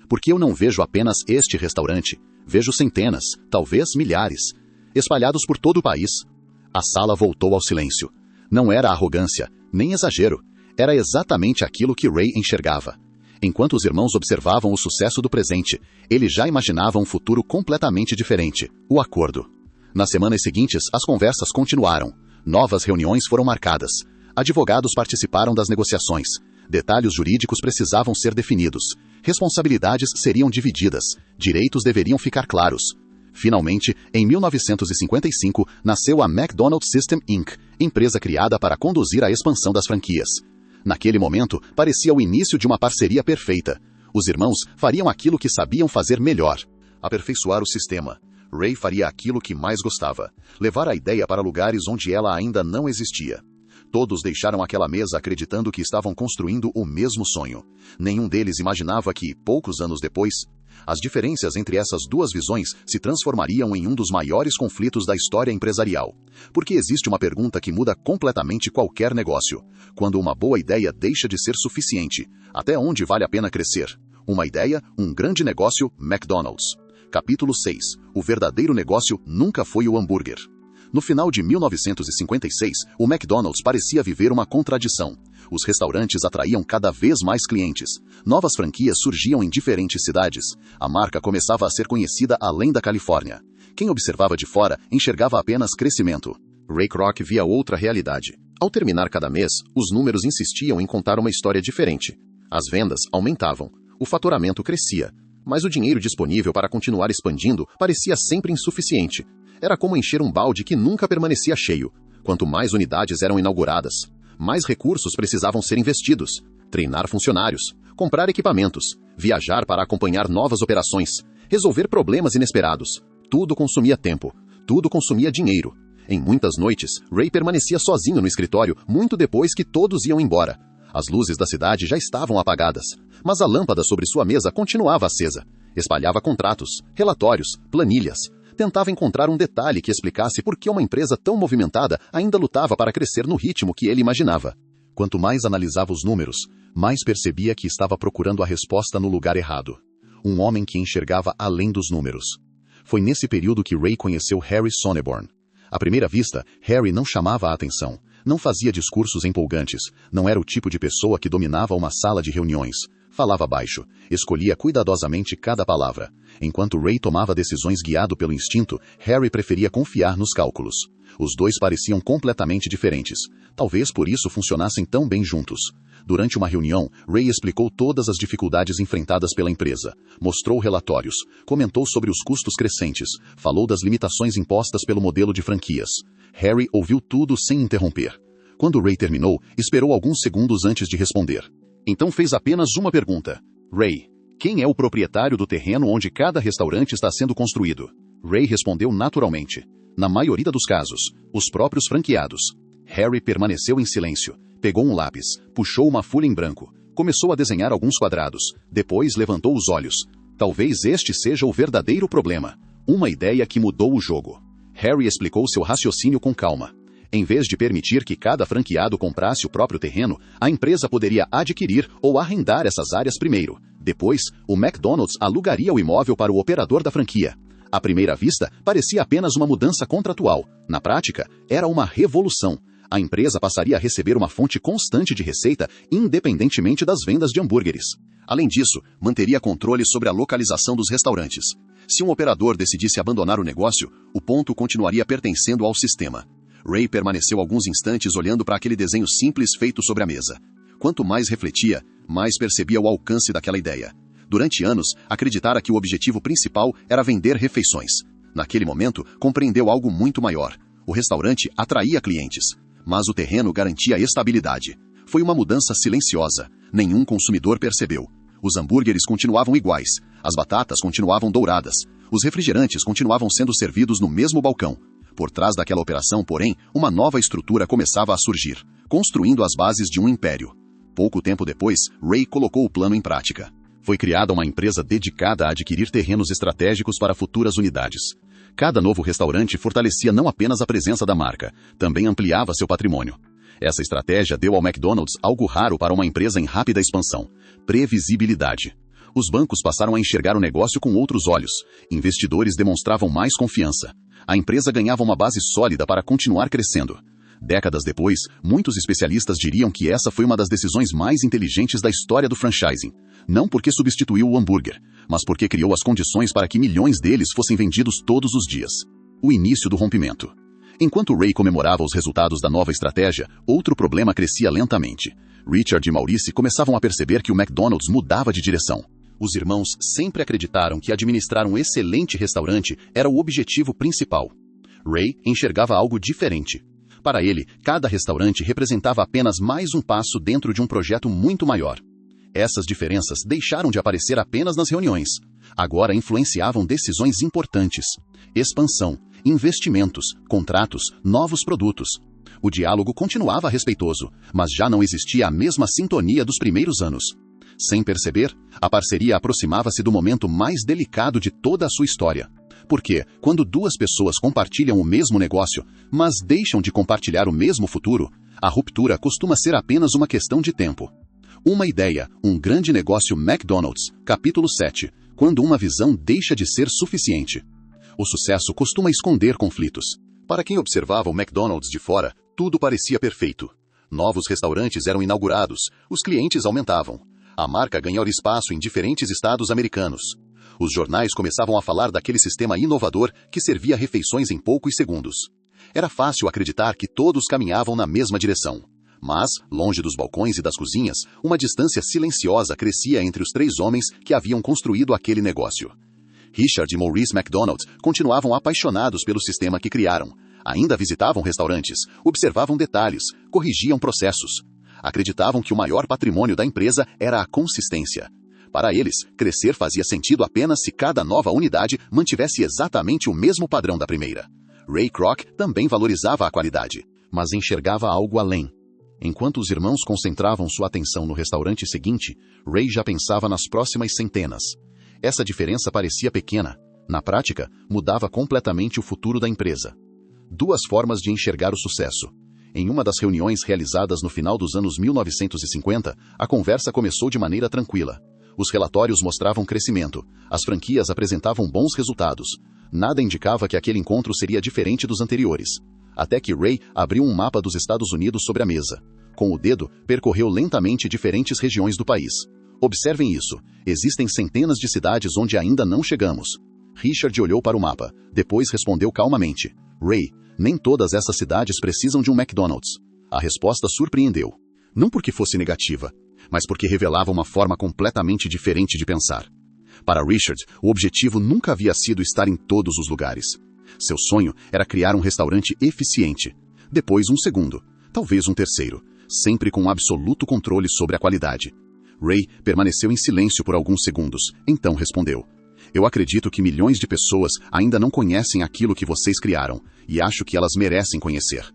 Speaker 1: Porque eu não vejo apenas este restaurante. Vejo centenas, talvez milhares, espalhados por todo o país. A sala voltou ao silêncio. Não era arrogância, nem exagero. Era exatamente aquilo que Ray enxergava. Enquanto os irmãos observavam o sucesso do presente, ele já imaginava um futuro completamente diferente, o acordo. Nas semanas seguintes, as conversas continuaram. Novas reuniões foram marcadas. Advogados participaram das negociações. Detalhes jurídicos precisavam ser definidos. Responsabilidades seriam divididas. Direitos deveriam ficar claros. Finalmente, em 1955, nasceu a McDonald's System Inc., empresa criada para conduzir a expansão das franquias. Naquele momento, parecia o início de uma parceria perfeita. Os irmãos fariam aquilo que sabiam fazer melhor: aperfeiçoar o sistema. Ray faria aquilo que mais gostava: levar a ideia para lugares onde ela ainda não existia. Todos deixaram aquela mesa acreditando que estavam construindo o mesmo sonho. Nenhum deles imaginava que, poucos anos depois, as diferenças entre essas duas visões se transformariam em um dos maiores conflitos da história empresarial. Porque existe uma pergunta que muda completamente qualquer negócio: quando uma boa ideia deixa de ser suficiente, até onde vale a pena crescer? Uma ideia, um grande negócio, McDonald's. Capítulo 6. O verdadeiro negócio nunca foi o hambúrguer. No final de 1956, o McDonald's parecia viver uma contradição. Os restaurantes atraíam cada vez mais clientes. Novas franquias surgiam em diferentes cidades. A marca começava a ser conhecida além da Califórnia. Quem observava de fora enxergava apenas crescimento. Ray Kroc via outra realidade. Ao terminar cada mês, os números insistiam em contar uma história diferente. As vendas aumentavam. O faturamento crescia. Mas o dinheiro disponível para continuar expandindo parecia sempre insuficiente. Era como encher um balde que nunca permanecia cheio. Quanto mais unidades eram inauguradas, mais recursos precisavam ser investidos. Treinar funcionários, comprar equipamentos, viajar para acompanhar novas operações, resolver problemas inesperados. Tudo consumia tempo, tudo consumia dinheiro. Em muitas noites, Ray permanecia sozinho no escritório muito depois que todos iam embora. As luzes da cidade já estavam apagadas, mas a lâmpada sobre sua mesa continuava acesa. Espalhava contratos, relatórios, planilhas. Tentava encontrar um detalhe que explicasse por que uma empresa tão movimentada ainda lutava para crescer no ritmo que ele imaginava. Quanto mais analisava os números, mais percebia que estava procurando a resposta no lugar errado. Um homem que enxergava além dos números. Foi nesse período que Ray conheceu Harry Sonneborn. À primeira vista, Harry não chamava a atenção, não fazia discursos empolgantes, não era o tipo de pessoa que dominava uma sala de reuniões. Falava baixo, escolhia cuidadosamente cada palavra. Enquanto Ray tomava decisões guiado pelo instinto, Harry preferia confiar nos cálculos. Os dois pareciam completamente diferentes. Talvez por isso funcionassem tão bem juntos. Durante uma reunião, Ray explicou todas as dificuldades enfrentadas pela empresa. Mostrou relatórios, comentou sobre os custos crescentes, falou das limitações impostas pelo modelo de franquias. Harry ouviu tudo sem interromper. Quando Ray terminou, esperou alguns segundos antes de responder. Então fez apenas uma pergunta. Ray, quem é o proprietário do terreno onde cada restaurante está sendo construído? Ray respondeu naturalmente. Na maioria dos casos, os próprios franqueados. Harry permaneceu em silêncio. Pegou um lápis, puxou uma folha em branco, começou a desenhar alguns quadrados. Depois levantou os olhos. Talvez este seja o verdadeiro problema. Uma ideia que mudou o jogo. Harry explicou seu raciocínio com calma. Em vez de permitir que cada franqueado comprasse o próprio terreno, a empresa poderia adquirir ou arrendar essas áreas primeiro. Depois, o McDonald's alugaria o imóvel para o operador da franquia. À primeira vista, parecia apenas uma mudança contratual. Na prática, era uma revolução. A empresa passaria a receber uma fonte constante de receita, independentemente das vendas de hambúrgueres. Além disso, manteria controle sobre a localização dos restaurantes. Se um operador decidisse abandonar o negócio, o ponto continuaria pertencendo ao sistema. Ray permaneceu alguns instantes olhando para aquele desenho simples feito sobre a mesa. Quanto mais refletia, mais percebia o alcance daquela ideia. Durante anos, acreditara que o objetivo principal era vender refeições. Naquele momento, compreendeu algo muito maior. O restaurante atraía clientes, mas o terreno garantia estabilidade. Foi uma mudança silenciosa. Nenhum consumidor percebeu. Os hambúrgueres continuavam iguais. As batatas continuavam douradas. Os refrigerantes continuavam sendo servidos no mesmo balcão. Por trás daquela operação, porém, uma nova estrutura começava a surgir, construindo as bases de um império. Pouco tempo depois, Ray colocou o plano em prática. Foi criada uma empresa dedicada a adquirir terrenos estratégicos para futuras unidades. Cada novo restaurante fortalecia não apenas a presença da marca, também ampliava seu patrimônio. Essa estratégia deu ao McDonald's algo raro para uma empresa em rápida expansão: previsibilidade. Os bancos passaram a enxergar o negócio com outros olhos. Investidores demonstravam mais confiança. A empresa ganhava uma base sólida para continuar crescendo. Décadas depois, muitos especialistas diriam que essa foi uma das decisões mais inteligentes da história do franchising. Não porque substituiu o hambúrguer, mas porque criou as condições para que milhões deles fossem vendidos todos os dias. O início do rompimento. Enquanto Ray comemorava os resultados da nova estratégia, outro problema crescia lentamente. Richard e Maurice começavam a perceber que o McDonald's mudava de direção. Os irmãos sempre acreditaram que administrar um excelente restaurante era o objetivo principal. Ray enxergava algo diferente. Para ele, cada restaurante representava apenas mais um passo dentro de um projeto muito maior. Essas diferenças deixaram de aparecer apenas nas reuniões. Agora influenciavam decisões importantes: expansão, investimentos, contratos, novos produtos. O diálogo continuava respeitoso, mas já não existia a mesma sintonia dos primeiros anos. Sem perceber, a parceria aproximava-se do momento mais delicado de toda a sua história. Porque, quando duas pessoas compartilham o mesmo negócio, mas deixam de compartilhar o mesmo futuro, a ruptura costuma ser apenas uma questão de tempo. Uma ideia, um grande negócio. McDonald's, capítulo 7, quando uma visão deixa de ser suficiente. O sucesso costuma esconder conflitos. Para quem observava o McDonald's de fora, tudo parecia perfeito. Novos restaurantes eram inaugurados, os clientes aumentavam. A marca ganhava espaço em diferentes estados americanos. Os jornais começavam a falar daquele sistema inovador que servia refeições em poucos segundos. Era fácil acreditar que todos caminhavam na mesma direção. Mas, longe dos balcões e das cozinhas, uma distância silenciosa crescia entre os três homens que haviam construído aquele negócio. Richard e Maurice McDonald continuavam apaixonados pelo sistema que criaram. Ainda visitavam restaurantes, observavam detalhes, corrigiam processos. Acreditavam que o maior patrimônio da empresa era a consistência. Para eles, crescer fazia sentido apenas se cada nova unidade mantivesse exatamente o mesmo padrão da primeira. Ray Kroc também valorizava a qualidade, mas enxergava algo além. Enquanto os irmãos concentravam sua atenção no restaurante seguinte, Ray já pensava nas próximas centenas. Essa diferença parecia pequena. Na prática, mudava completamente o futuro da empresa. Duas formas de enxergar o sucesso. Em uma das reuniões realizadas no final dos anos 1950, a conversa começou de maneira tranquila. Os relatórios mostravam crescimento, as franquias apresentavam bons resultados. Nada indicava que aquele encontro seria diferente dos anteriores. Até que Ray abriu um mapa dos Estados Unidos sobre a mesa. Com o dedo, percorreu lentamente diferentes regiões do país. Observem isso. Existem centenas de cidades onde ainda não chegamos. Richard olhou para o mapa. Depois respondeu calmamente: Ray, nem todas essas cidades precisam de um McDonald's. A resposta surpreendeu. Não porque fosse negativa, mas porque revelava uma forma completamente diferente de pensar. Para Richard, o objetivo nunca havia sido estar em todos os lugares. Seu sonho era criar um restaurante eficiente. Depois um segundo, talvez um terceiro, sempre com absoluto controle sobre a qualidade. Ray permaneceu em silêncio por alguns segundos, então respondeu: Eu acredito que milhões de pessoas ainda não conhecem aquilo que vocês criaram, e acho que elas merecem conhecer.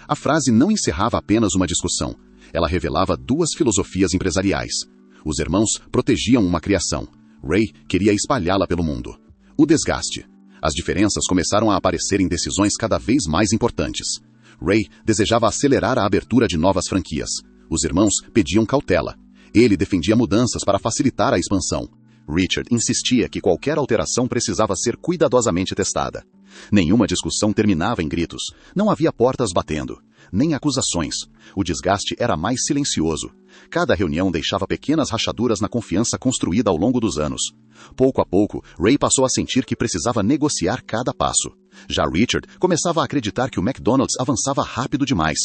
Speaker 1: A frase não encerrava apenas uma discussão. Ela revelava duas filosofias empresariais. Os irmãos protegiam uma criação. Ray queria espalhá-la pelo mundo. O desgaste. As diferenças começaram a aparecer em decisões cada vez mais importantes. Ray desejava acelerar a abertura de novas franquias. Os irmãos pediam cautela. Ele defendia mudanças para facilitar a expansão. Richard insistia que qualquer alteração precisava ser cuidadosamente testada. Nenhuma discussão terminava em gritos. Não havia portas batendo, nem acusações. O desgaste era mais silencioso. Cada reunião deixava pequenas rachaduras na confiança construída ao longo dos anos. Pouco a pouco, Ray passou a sentir que precisava negociar cada passo. Já Richard começava a acreditar que o McDonald's avançava rápido demais.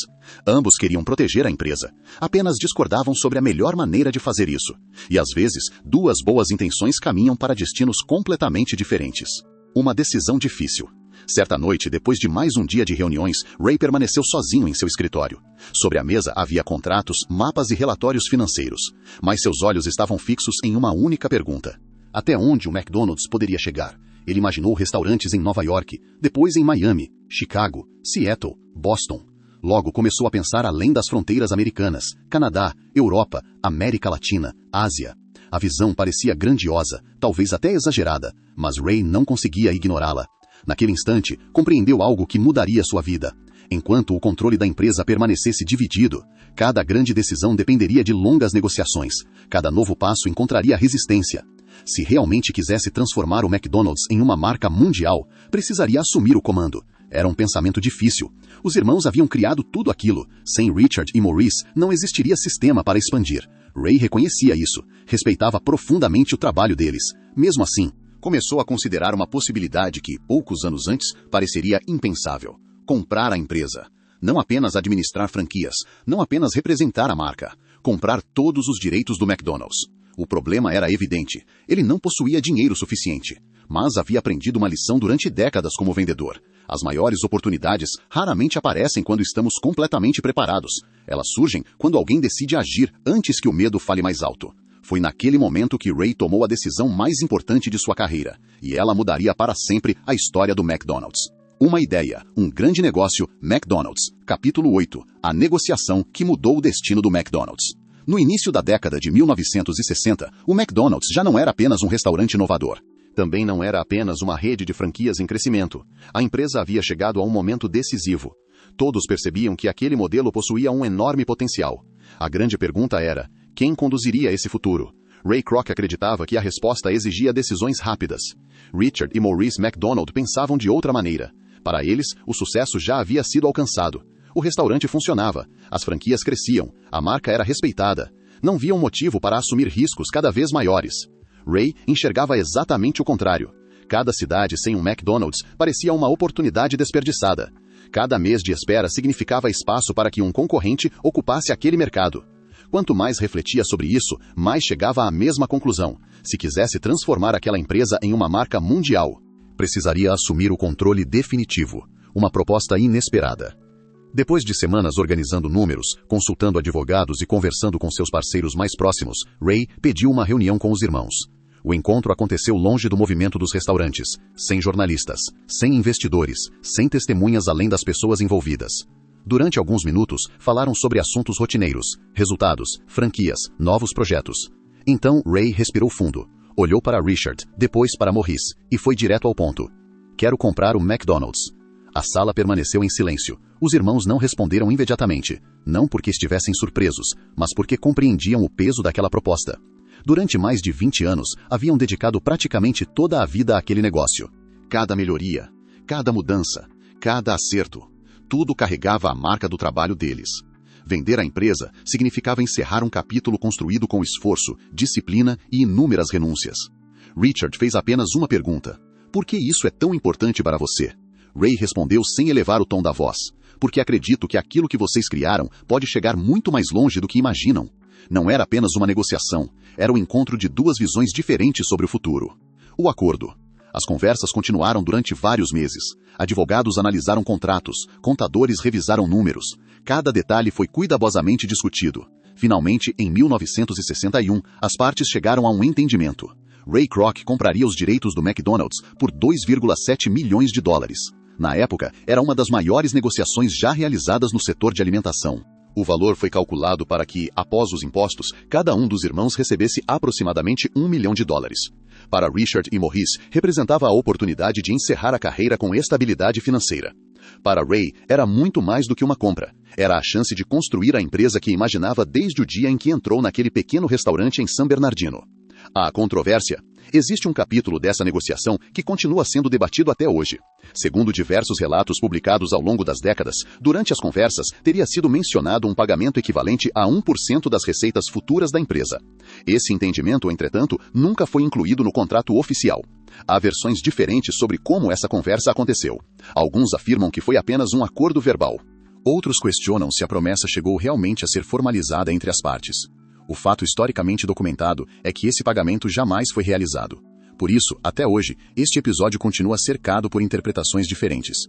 Speaker 1: Ambos queriam proteger a empresa. Apenas discordavam sobre a melhor maneira de fazer isso. E às vezes, duas boas intenções caminham para destinos completamente diferentes. Uma decisão difícil. Certa noite, depois de mais um dia de reuniões, Ray permaneceu sozinho em seu escritório. Sobre a mesa havia contratos, mapas e relatórios financeiros. Mas seus olhos estavam fixos em uma única pergunta: até onde o McDonald's poderia chegar? Ele imaginou restaurantes em Nova York, depois em Miami, Chicago, Seattle, Boston. Logo começou a pensar além das fronteiras americanas: Canadá, Europa, América Latina, Ásia. A visão parecia grandiosa, talvez até exagerada, mas Ray não conseguia ignorá-la. Naquele instante, compreendeu algo que mudaria sua vida. Enquanto o controle da empresa permanecesse dividido, cada grande decisão dependeria de longas negociações. Cada novo passo encontraria resistência. Se realmente quisesse transformar o McDonald's em uma marca mundial, precisaria assumir o comando. Era um pensamento difícil. Os irmãos haviam criado tudo aquilo. Sem Richard e Maurice, não existiria sistema para expandir. Ray reconhecia isso. Respeitava profundamente o trabalho deles. Mesmo assim, começou a considerar uma possibilidade que, poucos anos antes, pareceria impensável. Comprar a empresa. Não apenas administrar franquias, não apenas representar a marca. Comprar todos os direitos do McDonald's. O problema era evidente. Ele não possuía dinheiro suficiente. Mas havia aprendido uma lição durante décadas como vendedor. As maiores oportunidades raramente aparecem quando estamos completamente preparados. Elas surgem quando alguém decide agir antes que o medo fale mais alto. Foi naquele momento que Ray tomou a decisão mais importante de sua carreira. E ela mudaria para sempre a história do McDonald's. Uma ideia, um grande negócio, McDonald's. Capítulo 8. A negociação que mudou o destino do McDonald's. No início da década de 1960, o McDonald's já não era apenas um restaurante inovador. Também não era apenas uma rede de franquias em crescimento. A empresa havia chegado a um momento decisivo. Todos percebiam que aquele modelo possuía um enorme potencial. A grande pergunta era, quem conduziria esse futuro? Ray Kroc acreditava que a resposta exigia decisões rápidas. Richard e Maurice McDonald pensavam de outra maneira. Para eles, o sucesso já havia sido alcançado. O restaurante funcionava, as franquias cresciam, a marca era respeitada. Não via um motivo para assumir riscos cada vez maiores. Ray enxergava exatamente o contrário. Cada cidade sem um McDonald's parecia uma oportunidade desperdiçada. Cada mês de espera significava espaço para que um concorrente ocupasse aquele mercado. Quanto mais refletia sobre isso, mais chegava à mesma conclusão. Se quisesse transformar aquela empresa em uma marca mundial, precisaria assumir o controle definitivo. Uma proposta inesperada. Depois de semanas organizando números, consultando advogados e conversando com seus parceiros mais próximos, Ray pediu uma reunião com os irmãos. O encontro aconteceu longe do movimento dos restaurantes, sem jornalistas, sem investidores, sem testemunhas além das pessoas envolvidas. Durante alguns minutos, falaram sobre assuntos rotineiros, resultados, franquias, novos projetos. Então, Ray respirou fundo, olhou para Richard, depois para Maurice, e foi direto ao ponto. Quero comprar o McDonald's. A sala permaneceu em silêncio. Os irmãos não responderam imediatamente, não porque estivessem surpresos, mas porque compreendiam o peso daquela proposta. Durante mais de 20 anos, haviam dedicado praticamente toda a vida àquele negócio. Cada melhoria, cada mudança, cada acerto, tudo carregava a marca do trabalho deles. Vender a empresa significava encerrar um capítulo construído com esforço, disciplina e inúmeras renúncias. Richard fez apenas uma pergunta. Por que isso é tão importante para você? Ray respondeu sem elevar o tom da voz. Porque acredito que aquilo que vocês criaram pode chegar muito mais longe do que imaginam. Não era apenas uma negociação, era o encontro de duas visões diferentes sobre o futuro. O acordo. As conversas continuaram durante vários meses. Advogados analisaram contratos, contadores revisaram números. Cada detalhe foi cuidadosamente discutido. Finalmente, em 1961, as partes chegaram a um entendimento. Ray Kroc compraria os direitos do McDonald's por 2,7 milhões de dólares. Na época, era uma das maiores negociações já realizadas no setor de alimentação. O valor foi calculado para que, após os impostos, cada um dos irmãos recebesse aproximadamente $1 milhão. Para Richard e Maurice, representava a oportunidade de encerrar a carreira com estabilidade financeira. Para Ray, era muito mais do que uma compra. Era a chance de construir a empresa que imaginava desde o dia em que entrou naquele pequeno restaurante em San Bernardino. Há controvérsia. Existe um capítulo dessa negociação que continua sendo debatido até hoje. Segundo diversos relatos publicados ao longo das décadas, durante as conversas teria sido mencionado um pagamento equivalente a 1% das receitas futuras da empresa. Esse entendimento, entretanto, nunca foi incluído no contrato oficial. Há versões diferentes sobre como essa conversa aconteceu. Alguns afirmam que foi apenas um acordo verbal. Outros questionam se a promessa chegou realmente a ser formalizada entre as partes. O fato historicamente documentado é que esse pagamento jamais foi realizado. Por isso, até hoje, este episódio continua cercado por interpretações diferentes,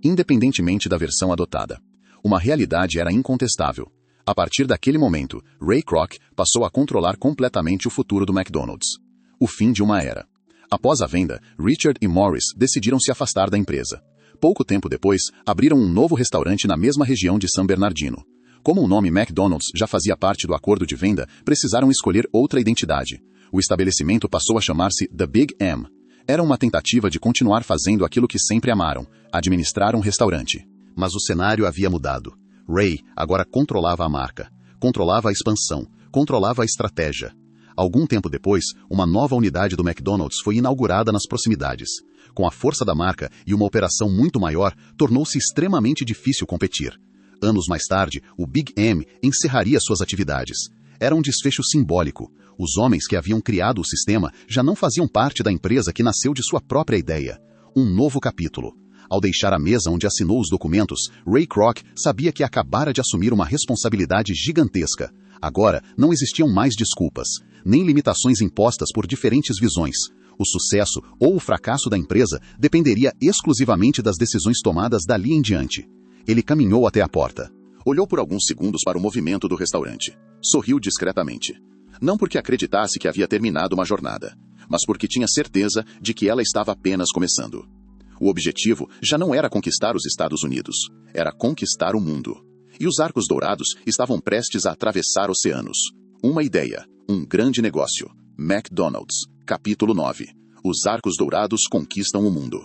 Speaker 1: independentemente da versão adotada. Uma realidade era incontestável. A partir daquele momento, Ray Kroc passou a controlar completamente o futuro do McDonald's. O fim de uma era. Após a venda, Richard e Maurice decidiram se afastar da empresa. Pouco tempo depois, abriram um novo restaurante na mesma região de San Bernardino. Como o nome McDonald's já fazia parte do acordo de venda, precisaram escolher outra identidade. O estabelecimento passou a chamar-se The Big M. Era uma tentativa de continuar fazendo aquilo que sempre amaram, administrar um restaurante. Mas o cenário havia mudado. Ray agora controlava a marca, controlava a expansão, controlava a estratégia. Algum tempo depois, uma nova unidade do McDonald's foi inaugurada nas proximidades. Com a força da marca e uma operação muito maior, tornou-se extremamente difícil competir. Anos mais tarde, o Big M encerraria suas atividades. Era um desfecho simbólico. Os homens que haviam criado o sistema já não faziam parte da empresa que nasceu de sua própria ideia. Um novo capítulo. Ao deixar a mesa onde assinou os documentos, Ray Kroc sabia que acabara de assumir uma responsabilidade gigantesca. Agora, não existiam mais desculpas, nem limitações impostas por diferentes visões. O sucesso ou o fracasso da empresa dependeria exclusivamente das decisões tomadas dali em diante. Ele caminhou até a porta. Olhou por alguns segundos para o movimento do restaurante. Sorriu discretamente. Não porque acreditasse que havia terminado uma jornada, mas porque tinha certeza de que ela estava apenas começando. O objetivo já não era conquistar os Estados Unidos, era conquistar o mundo. E os arcos dourados estavam prestes a atravessar oceanos. Uma ideia, um grande negócio. McDonald's, capítulo 9. Os arcos dourados conquistam o mundo.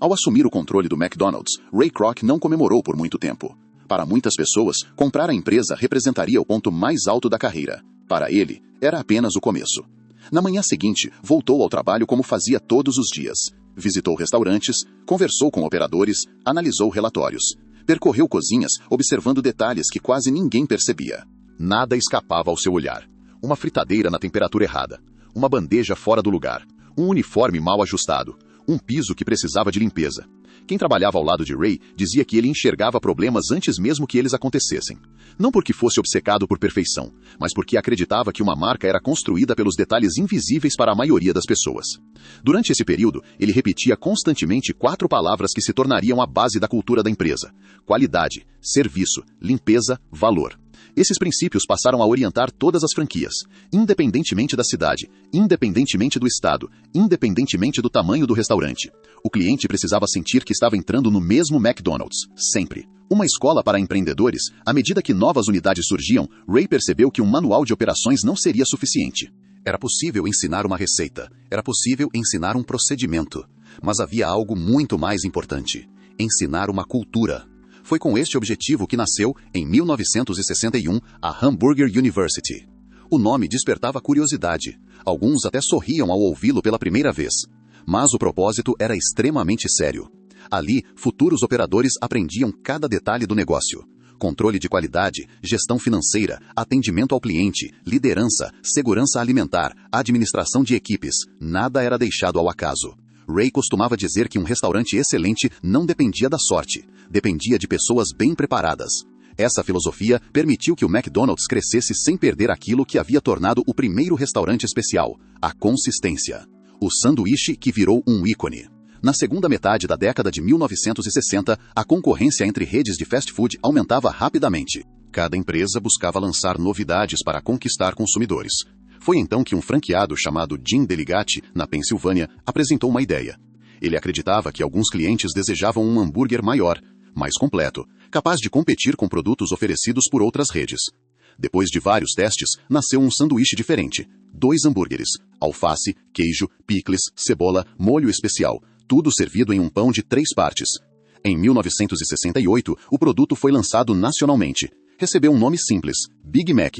Speaker 1: Ao assumir o controle do McDonald's, Ray Kroc não comemorou por muito tempo. Para muitas pessoas, comprar a empresa representaria o ponto mais alto da carreira. Para ele, era apenas o começo. Na manhã seguinte, voltou ao trabalho como fazia todos os dias. Visitou restaurantes, conversou com operadores, analisou relatórios. Percorreu cozinhas, observando detalhes que quase ninguém percebia. Nada escapava ao seu olhar. Uma fritadeira na temperatura errada, uma bandeja fora do lugar, um uniforme mal ajustado, um piso que precisava de limpeza. Quem trabalhava ao lado de Ray dizia que ele enxergava problemas antes mesmo que eles acontecessem. Não porque fosse obcecado por perfeição, mas porque acreditava que uma marca era construída pelos detalhes invisíveis para a maioria das pessoas. Durante esse período, ele repetia constantemente 4 palavras que se tornariam a base da cultura da empresa: qualidade, serviço, limpeza, valor. Esses princípios passaram a orientar todas as franquias, independentemente da cidade, independentemente do estado, independentemente do tamanho do restaurante. O cliente precisava sentir que estava entrando no mesmo McDonald's, sempre. Uma escola para empreendedores, à medida que novas unidades surgiam, Ray percebeu que um manual de operações não seria suficiente. Era possível ensinar uma receita, era possível ensinar um procedimento, mas havia algo muito mais importante: ensinar uma cultura. Foi com este objetivo que nasceu, em 1961, a Hamburger University. O nome despertava curiosidade. Alguns até sorriam ao ouvi-lo pela primeira vez. Mas o propósito era extremamente sério. Ali, futuros operadores aprendiam cada detalhe do negócio. Controle de qualidade, gestão financeira, atendimento ao cliente, liderança, segurança alimentar, administração de equipes. Nada era deixado ao acaso. Ray costumava dizer que um restaurante excelente não dependia da sorte, dependia de pessoas bem preparadas. Essa filosofia permitiu que o McDonald's crescesse sem perder aquilo que havia tornado o primeiro restaurante especial: a consistência. O sanduíche que virou um ícone. Na segunda metade da década de 1960, a concorrência entre redes de fast food aumentava rapidamente. Cada empresa buscava lançar novidades para conquistar consumidores. Foi então que um franqueado chamado Jim Deligatti, na Pensilvânia, apresentou uma ideia. Ele acreditava que alguns clientes desejavam um hambúrguer maior, mais completo, capaz de competir com produtos oferecidos por outras redes. Depois de vários testes, nasceu um sanduíche diferente. 2 hambúrgueres, alface, queijo, picles, cebola, molho especial, tudo servido em um pão de 3 partes. Em 1968, o produto foi lançado nacionalmente. Recebeu um nome simples: Big Mac.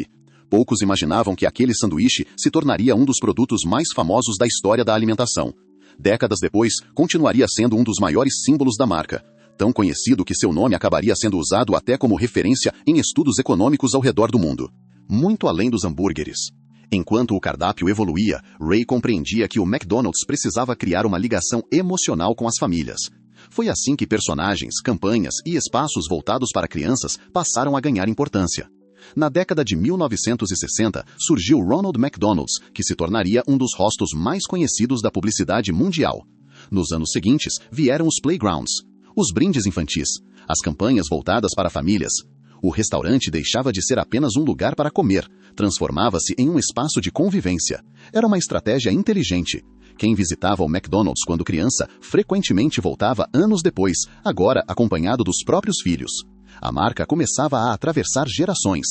Speaker 1: Poucos imaginavam que aquele sanduíche se tornaria um dos produtos mais famosos da história da alimentação. Décadas depois, continuaria sendo um dos maiores símbolos da marca. Tão conhecido que seu nome acabaria sendo usado até como referência em estudos econômicos ao redor do mundo. Muito além dos hambúrgueres. Enquanto o cardápio evoluía, Ray compreendia que o McDonald's precisava criar uma ligação emocional com as famílias. Foi assim que personagens, campanhas e espaços voltados para crianças passaram a ganhar importância. Na década de 1960, surgiu Ronald McDonald's, que se tornaria um dos rostos mais conhecidos da publicidade mundial. Nos anos seguintes, vieram os playgrounds, os brindes infantis, as campanhas voltadas para famílias. O restaurante deixava de ser apenas um lugar para comer, transformava-se em um espaço de convivência. Era uma estratégia inteligente. Quem visitava o McDonald's quando criança frequentemente voltava anos depois, agora acompanhado dos próprios filhos. A marca começava a atravessar gerações.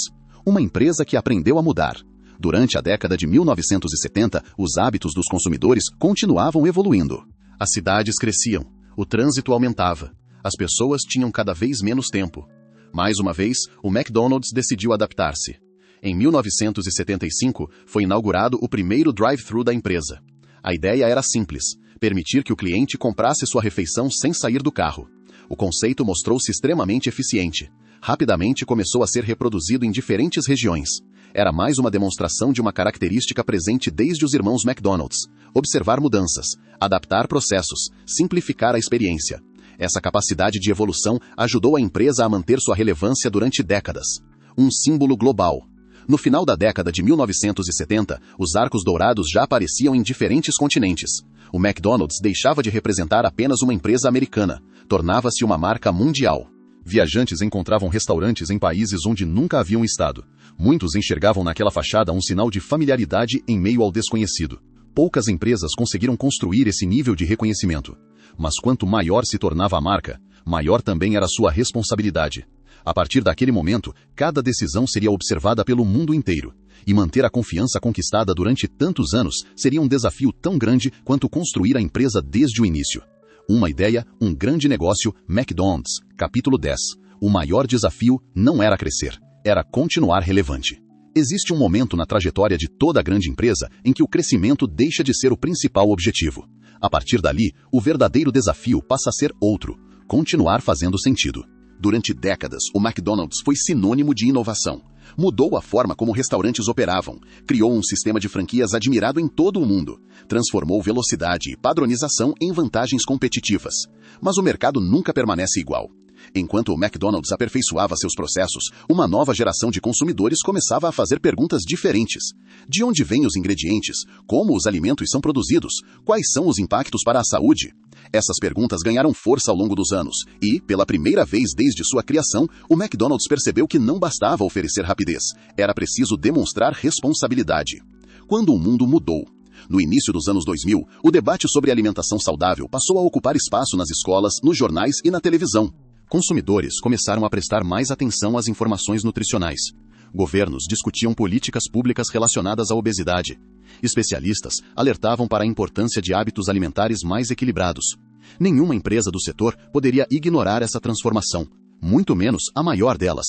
Speaker 1: Uma empresa que aprendeu a mudar. Durante a década de 1970, os hábitos dos consumidores continuavam evoluindo. As cidades cresciam, o trânsito aumentava, as pessoas tinham cada vez menos tempo. Mais uma vez, o McDonald's decidiu adaptar-se. Em 1975, foi inaugurado o primeiro drive-thru da empresa. A ideia era simples: permitir que o cliente comprasse sua refeição sem sair do carro. O conceito mostrou-se extremamente eficiente. Rapidamente começou a ser reproduzido em diferentes regiões. Era mais uma demonstração de uma característica presente desde os irmãos McDonald's: observar mudanças, adaptar processos, simplificar a experiência. Essa capacidade de evolução ajudou a empresa a manter sua relevância durante décadas. Um símbolo global. No final da década de 1970, os arcos dourados já apareciam em diferentes continentes. O McDonald's deixava de representar apenas uma empresa americana, tornava-se uma marca mundial. Viajantes encontravam restaurantes em países onde nunca haviam estado. Muitos enxergavam naquela fachada um sinal de familiaridade em meio ao desconhecido. Poucas empresas conseguiram construir esse nível de reconhecimento. Mas quanto maior se tornava a marca, maior também era sua responsabilidade. A partir daquele momento, cada decisão seria observada pelo mundo inteiro. E manter a confiança conquistada durante tantos anos seria um desafio tão grande quanto construir a empresa desde o início. Uma ideia, um grande negócio, McDonald's. Capítulo 10. O maior desafio não era crescer, era continuar relevante. Existe um momento na trajetória de toda grande empresa em que o crescimento deixa de ser o principal objetivo. A partir dali, o verdadeiro desafio passa a ser outro: continuar fazendo sentido. Durante décadas, o McDonald's foi sinônimo de inovação. Mudou a forma como restaurantes operavam, criou um sistema de franquias admirado em todo o mundo, transformou velocidade e padronização em vantagens competitivas. Mas o mercado nunca permanece igual. Enquanto o McDonald's aperfeiçoava seus processos, uma nova geração de consumidores começava a fazer perguntas diferentes. De onde vêm os ingredientes? Como os alimentos são produzidos? Quais são os impactos para a saúde? Essas perguntas ganharam força ao longo dos anos e, pela primeira vez desde sua criação, o McDonald's percebeu que não bastava oferecer rapidez, era preciso demonstrar responsabilidade. Quando o mundo mudou. No início dos anos 2000, o debate sobre alimentação saudável passou a ocupar espaço nas escolas, nos jornais e na televisão. Consumidores começaram a prestar mais atenção às informações nutricionais. Governos discutiam políticas públicas relacionadas à obesidade. Especialistas alertavam para a importância de hábitos alimentares mais equilibrados. Nenhuma empresa do setor poderia ignorar essa transformação, muito menos a maior delas.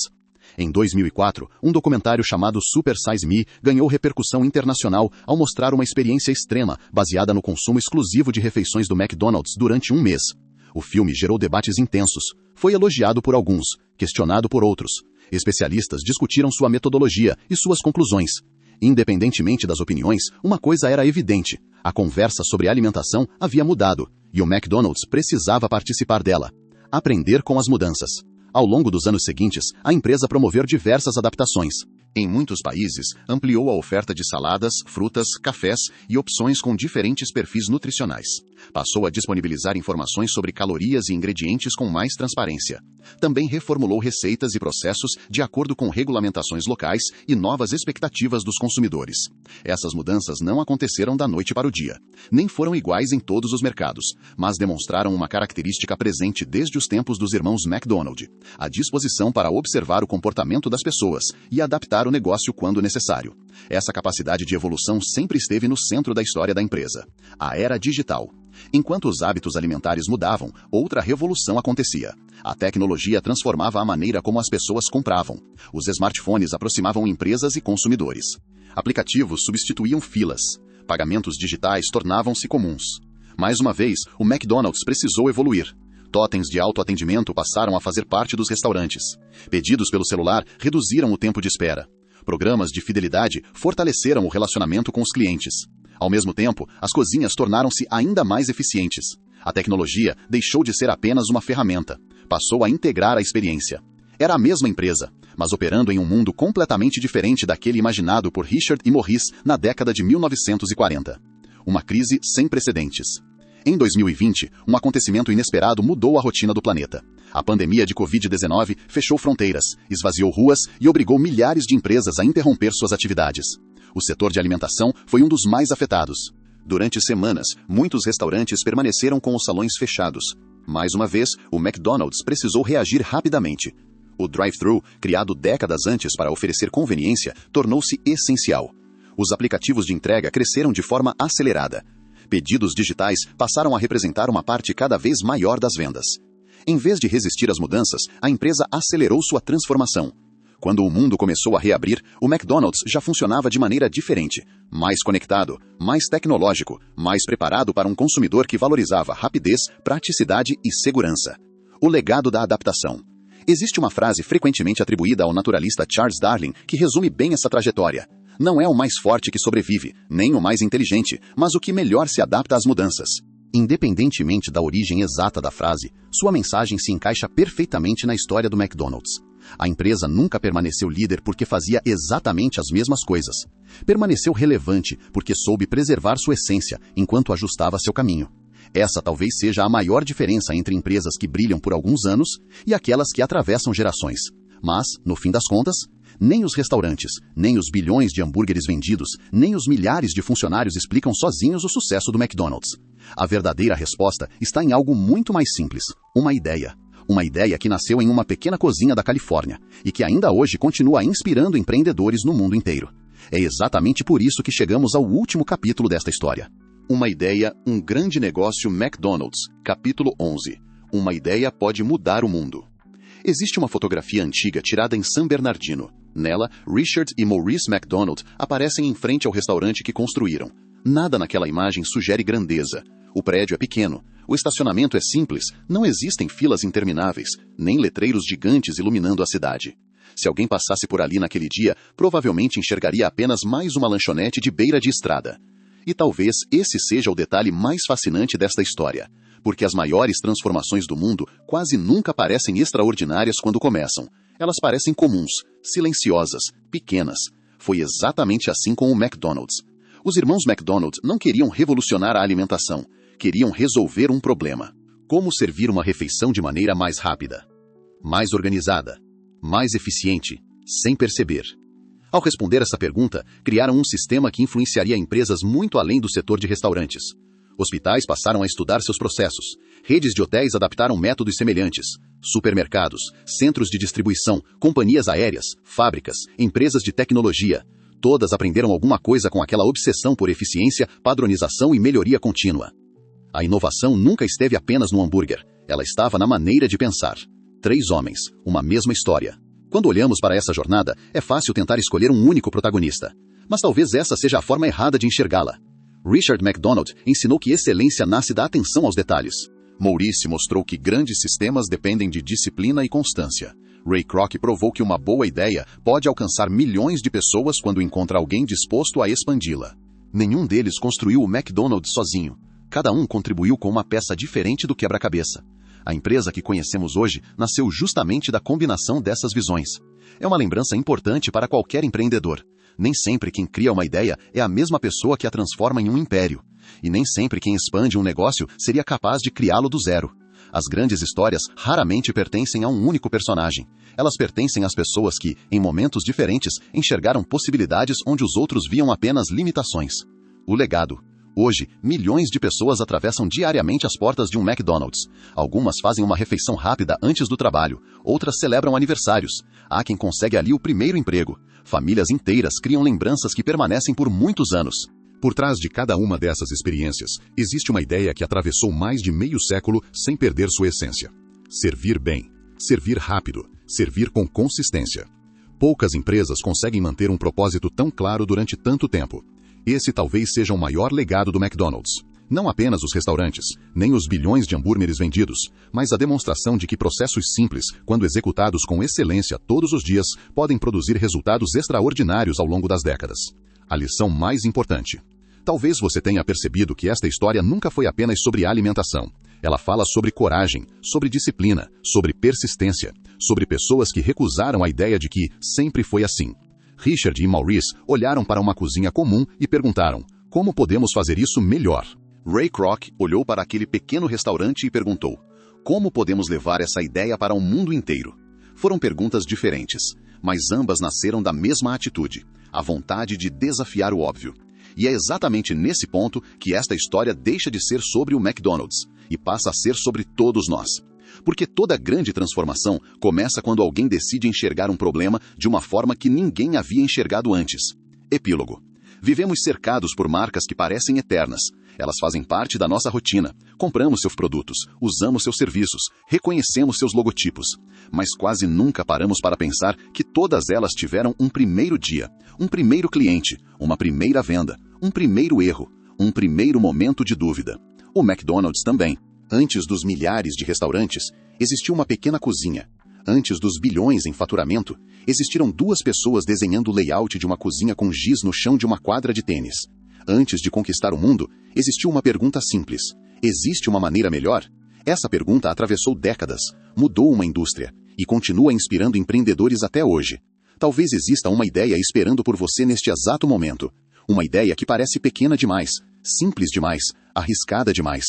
Speaker 1: Em 2004, um documentário chamado Super Size Me ganhou repercussão internacional ao mostrar uma experiência extrema baseada no consumo exclusivo de refeições do McDonald's durante um mês. O filme gerou debates intensos. Foi elogiado por alguns, questionado por outros. Especialistas discutiram sua metodologia e suas conclusões. Independentemente das opiniões, uma coisa era evidente: a conversa sobre alimentação havia mudado, e o McDonald's precisava participar dela. Aprender com as mudanças. Ao longo dos anos seguintes, a empresa promoveu diversas adaptações. Em muitos países, ampliou a oferta de saladas, frutas, cafés e opções com diferentes perfis nutricionais. Passou a disponibilizar informações sobre calorias e ingredientes com mais transparência. Também reformulou receitas e processos de acordo com regulamentações locais e novas expectativas dos consumidores. Essas mudanças não aconteceram da noite para o dia. Nem foram iguais em todos os mercados, mas demonstraram uma característica presente desde os tempos dos irmãos McDonald: a disposição para observar o comportamento das pessoas e adaptar o negócio quando necessário. Essa capacidade de evolução sempre esteve no centro da história da empresa. A era digital. Enquanto os hábitos alimentares mudavam, outra revolução acontecia. A tecnologia transformava a maneira como as pessoas compravam. Os smartphones aproximavam empresas e consumidores. Aplicativos substituíam filas. Pagamentos digitais tornavam-se comuns. Mais uma vez, o McDonald's precisou evoluir. Totens de autoatendimento passaram a fazer parte dos restaurantes. Pedidos pelo celular reduziram o tempo de espera. Programas de fidelidade fortaleceram o relacionamento com os clientes. Ao mesmo tempo, as cozinhas tornaram-se ainda mais eficientes. A tecnologia deixou de ser apenas uma ferramenta. Passou a integrar a experiência. Era a mesma empresa, mas operando em um mundo completamente diferente daquele imaginado por Richard e Maurice na década de 1940. Uma crise sem precedentes. Em 2020, um acontecimento inesperado mudou a rotina do planeta. A pandemia de Covid-19 fechou fronteiras, esvaziou ruas e obrigou milhares de empresas a interromper suas atividades. O setor de alimentação foi um dos mais afetados. Durante semanas, muitos restaurantes permaneceram com os salões fechados. Mais uma vez, o McDonald's precisou reagir rapidamente. O drive-thru, criado décadas antes para oferecer conveniência, tornou-se essencial. Os aplicativos de entrega cresceram de forma acelerada. Pedidos digitais passaram a representar uma parte cada vez maior das vendas. Em vez de resistir às mudanças, a empresa acelerou sua transformação. Quando o mundo começou a reabrir, o McDonald's já funcionava de maneira diferente, mais conectado, mais tecnológico, mais preparado para um consumidor que valorizava rapidez, praticidade e segurança. O legado da adaptação. Existe uma frase frequentemente atribuída ao naturalista Charles Darwin que resume bem essa trajetória. Não é o mais forte que sobrevive, nem o mais inteligente, mas o que melhor se adapta às mudanças. Independentemente da origem exata da frase, sua mensagem se encaixa perfeitamente na história do McDonald's. A empresa nunca permaneceu líder porque fazia exatamente as mesmas coisas. Permaneceu relevante porque soube preservar sua essência enquanto ajustava seu caminho. Essa talvez seja a maior diferença entre empresas que brilham por alguns anos e aquelas que atravessam gerações. Mas, no fim das contas, nem os restaurantes, nem os bilhões de hambúrgueres vendidos, nem os milhares de funcionários explicam sozinhos o sucesso do McDonald's. A verdadeira resposta está em algo muito mais simples: uma ideia. Uma ideia que nasceu em uma pequena cozinha da Califórnia e que ainda hoje continua inspirando empreendedores no mundo inteiro. É exatamente por isso que chegamos ao último capítulo desta história. Uma ideia, um grande negócio McDonald's, capítulo 11. Uma ideia pode mudar o mundo. Existe uma fotografia antiga tirada em San Bernardino. Nela, Richard e Maurice McDonald aparecem em frente ao restaurante que construíram. Nada naquela imagem sugere grandeza. O prédio é pequeno, o estacionamento é simples, não existem filas intermináveis, nem letreiros gigantes iluminando a cidade. Se alguém passasse por ali naquele dia, provavelmente enxergaria apenas mais uma lanchonete de beira de estrada. E talvez esse seja o detalhe mais fascinante desta história, porque as maiores transformações do mundo quase nunca parecem extraordinárias quando começam. Elas parecem comuns, silenciosas, pequenas. Foi exatamente assim com o McDonald's. Os irmãos McDonald não queriam revolucionar a alimentação, queriam resolver um problema. Como servir uma refeição de maneira mais rápida, mais organizada, mais eficiente, sem perceber? Ao responder essa pergunta, criaram um sistema que influenciaria empresas muito além do setor de restaurantes. Hospitais passaram a estudar seus processos. Redes de hotéis adaptaram métodos semelhantes. Supermercados, centros de distribuição, companhias aéreas, fábricas, empresas de tecnologia. Todas aprenderam alguma coisa com aquela obsessão por eficiência, padronização e melhoria contínua. A inovação nunca esteve apenas no hambúrguer. Ela estava na maneira de pensar. 3 homens, uma mesma história. Quando olhamos para essa jornada, é fácil tentar escolher um único protagonista. Mas talvez essa seja a forma errada de enxergá-la. Richard McDonald ensinou que excelência nasce da atenção aos detalhes. Maurice mostrou que grandes sistemas dependem de disciplina e constância. Ray Kroc provou que uma boa ideia pode alcançar milhões de pessoas quando encontra alguém disposto a expandi-la. Nenhum deles construiu o McDonald's sozinho. Cada um contribuiu com uma peça diferente do quebra-cabeça. A empresa que conhecemos hoje nasceu justamente da combinação dessas visões. É uma lembrança importante para qualquer empreendedor. Nem sempre quem cria uma ideia é a mesma pessoa que a transforma em um império. E nem sempre quem expande um negócio seria capaz de criá-lo do zero. As grandes histórias raramente pertencem a um único personagem. Elas pertencem às pessoas que, em momentos diferentes, enxergaram possibilidades onde os outros viam apenas limitações. O legado. Hoje, milhões de pessoas atravessam diariamente as portas de um McDonald's. Algumas fazem uma refeição rápida antes do trabalho, outras celebram aniversários. Há quem consegue ali o primeiro emprego. Famílias inteiras criam lembranças que permanecem por muitos anos. Por trás de cada uma dessas experiências, existe uma ideia que atravessou mais de meio século sem perder sua essência. Servir bem, servir rápido, servir com consistência. Poucas empresas conseguem manter um propósito tão claro durante tanto tempo. Esse talvez seja o maior legado do McDonald's. Não apenas os restaurantes, nem os bilhões de hambúrgueres vendidos, mas a demonstração de que processos simples, quando executados com excelência todos os dias, podem produzir resultados extraordinários ao longo das décadas. A lição mais importante. Talvez você tenha percebido que esta história nunca foi apenas sobre alimentação. Ela fala sobre coragem, sobre disciplina, sobre persistência, sobre pessoas que recusaram a ideia de que sempre foi assim. Richard e Maurice olharam para uma cozinha comum e perguntaram: como podemos fazer isso melhor? Ray Kroc olhou para aquele pequeno restaurante e perguntou: como podemos levar essa ideia para o mundo inteiro? Foram perguntas diferentes, mas ambas nasceram da mesma atitude, a vontade de desafiar o óbvio. E é exatamente nesse ponto que esta história deixa de ser sobre o McDonald's e passa a ser sobre todos nós. Porque toda grande transformação começa quando alguém decide enxergar um problema de uma forma que ninguém havia enxergado antes. Epílogo. Vivemos cercados por marcas que parecem eternas. Elas fazem parte da nossa rotina. Compramos seus produtos, usamos seus serviços, reconhecemos seus logotipos. Mas quase nunca paramos para pensar que todas elas tiveram um primeiro dia, um primeiro cliente, uma primeira venda, um primeiro erro, um primeiro momento de dúvida. O McDonald's também. Antes dos milhares de restaurantes, existiu uma pequena cozinha. Antes dos bilhões em faturamento, existiram 2 pessoas desenhando o layout de uma cozinha com giz no chão de uma quadra de tênis. Antes de conquistar o mundo, existiu uma pergunta simples: existe uma maneira melhor? Essa pergunta atravessou décadas, mudou uma indústria e continua inspirando empreendedores até hoje. Talvez exista uma ideia esperando por você neste exato momento. Uma ideia que parece pequena demais, simples demais, arriscada demais.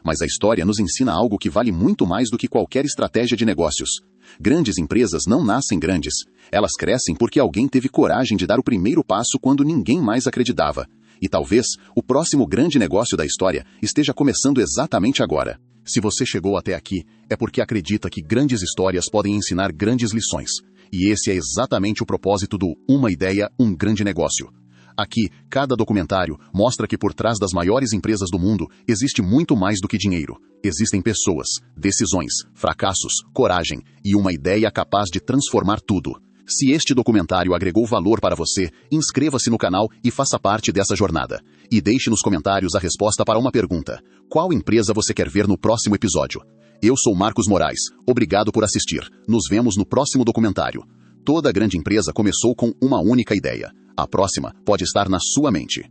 Speaker 1: Mas a história nos ensina algo que vale muito mais do que qualquer estratégia de negócios. Grandes empresas não nascem grandes. Elas crescem porque alguém teve coragem de dar o primeiro passo quando ninguém mais acreditava. E talvez o próximo grande negócio da história esteja começando exatamente agora. Se você chegou até aqui, é porque acredita que grandes histórias podem ensinar grandes lições. E esse é exatamente o propósito do Uma Ideia, um Grande Negócio. Aqui, cada documentário mostra que por trás das maiores empresas do mundo existe muito mais do que dinheiro. Existem pessoas, decisões, fracassos, coragem e uma ideia capaz de transformar tudo. Se este documentário agregou valor para você, inscreva-se no canal e faça parte dessa jornada. E deixe nos comentários a resposta para uma pergunta: qual empresa você quer ver no próximo episódio? Eu sou Marcos Moraes. Obrigado por assistir. Nos vemos no próximo documentário. Toda grande empresa começou com uma única ideia. A próxima pode estar na sua mente.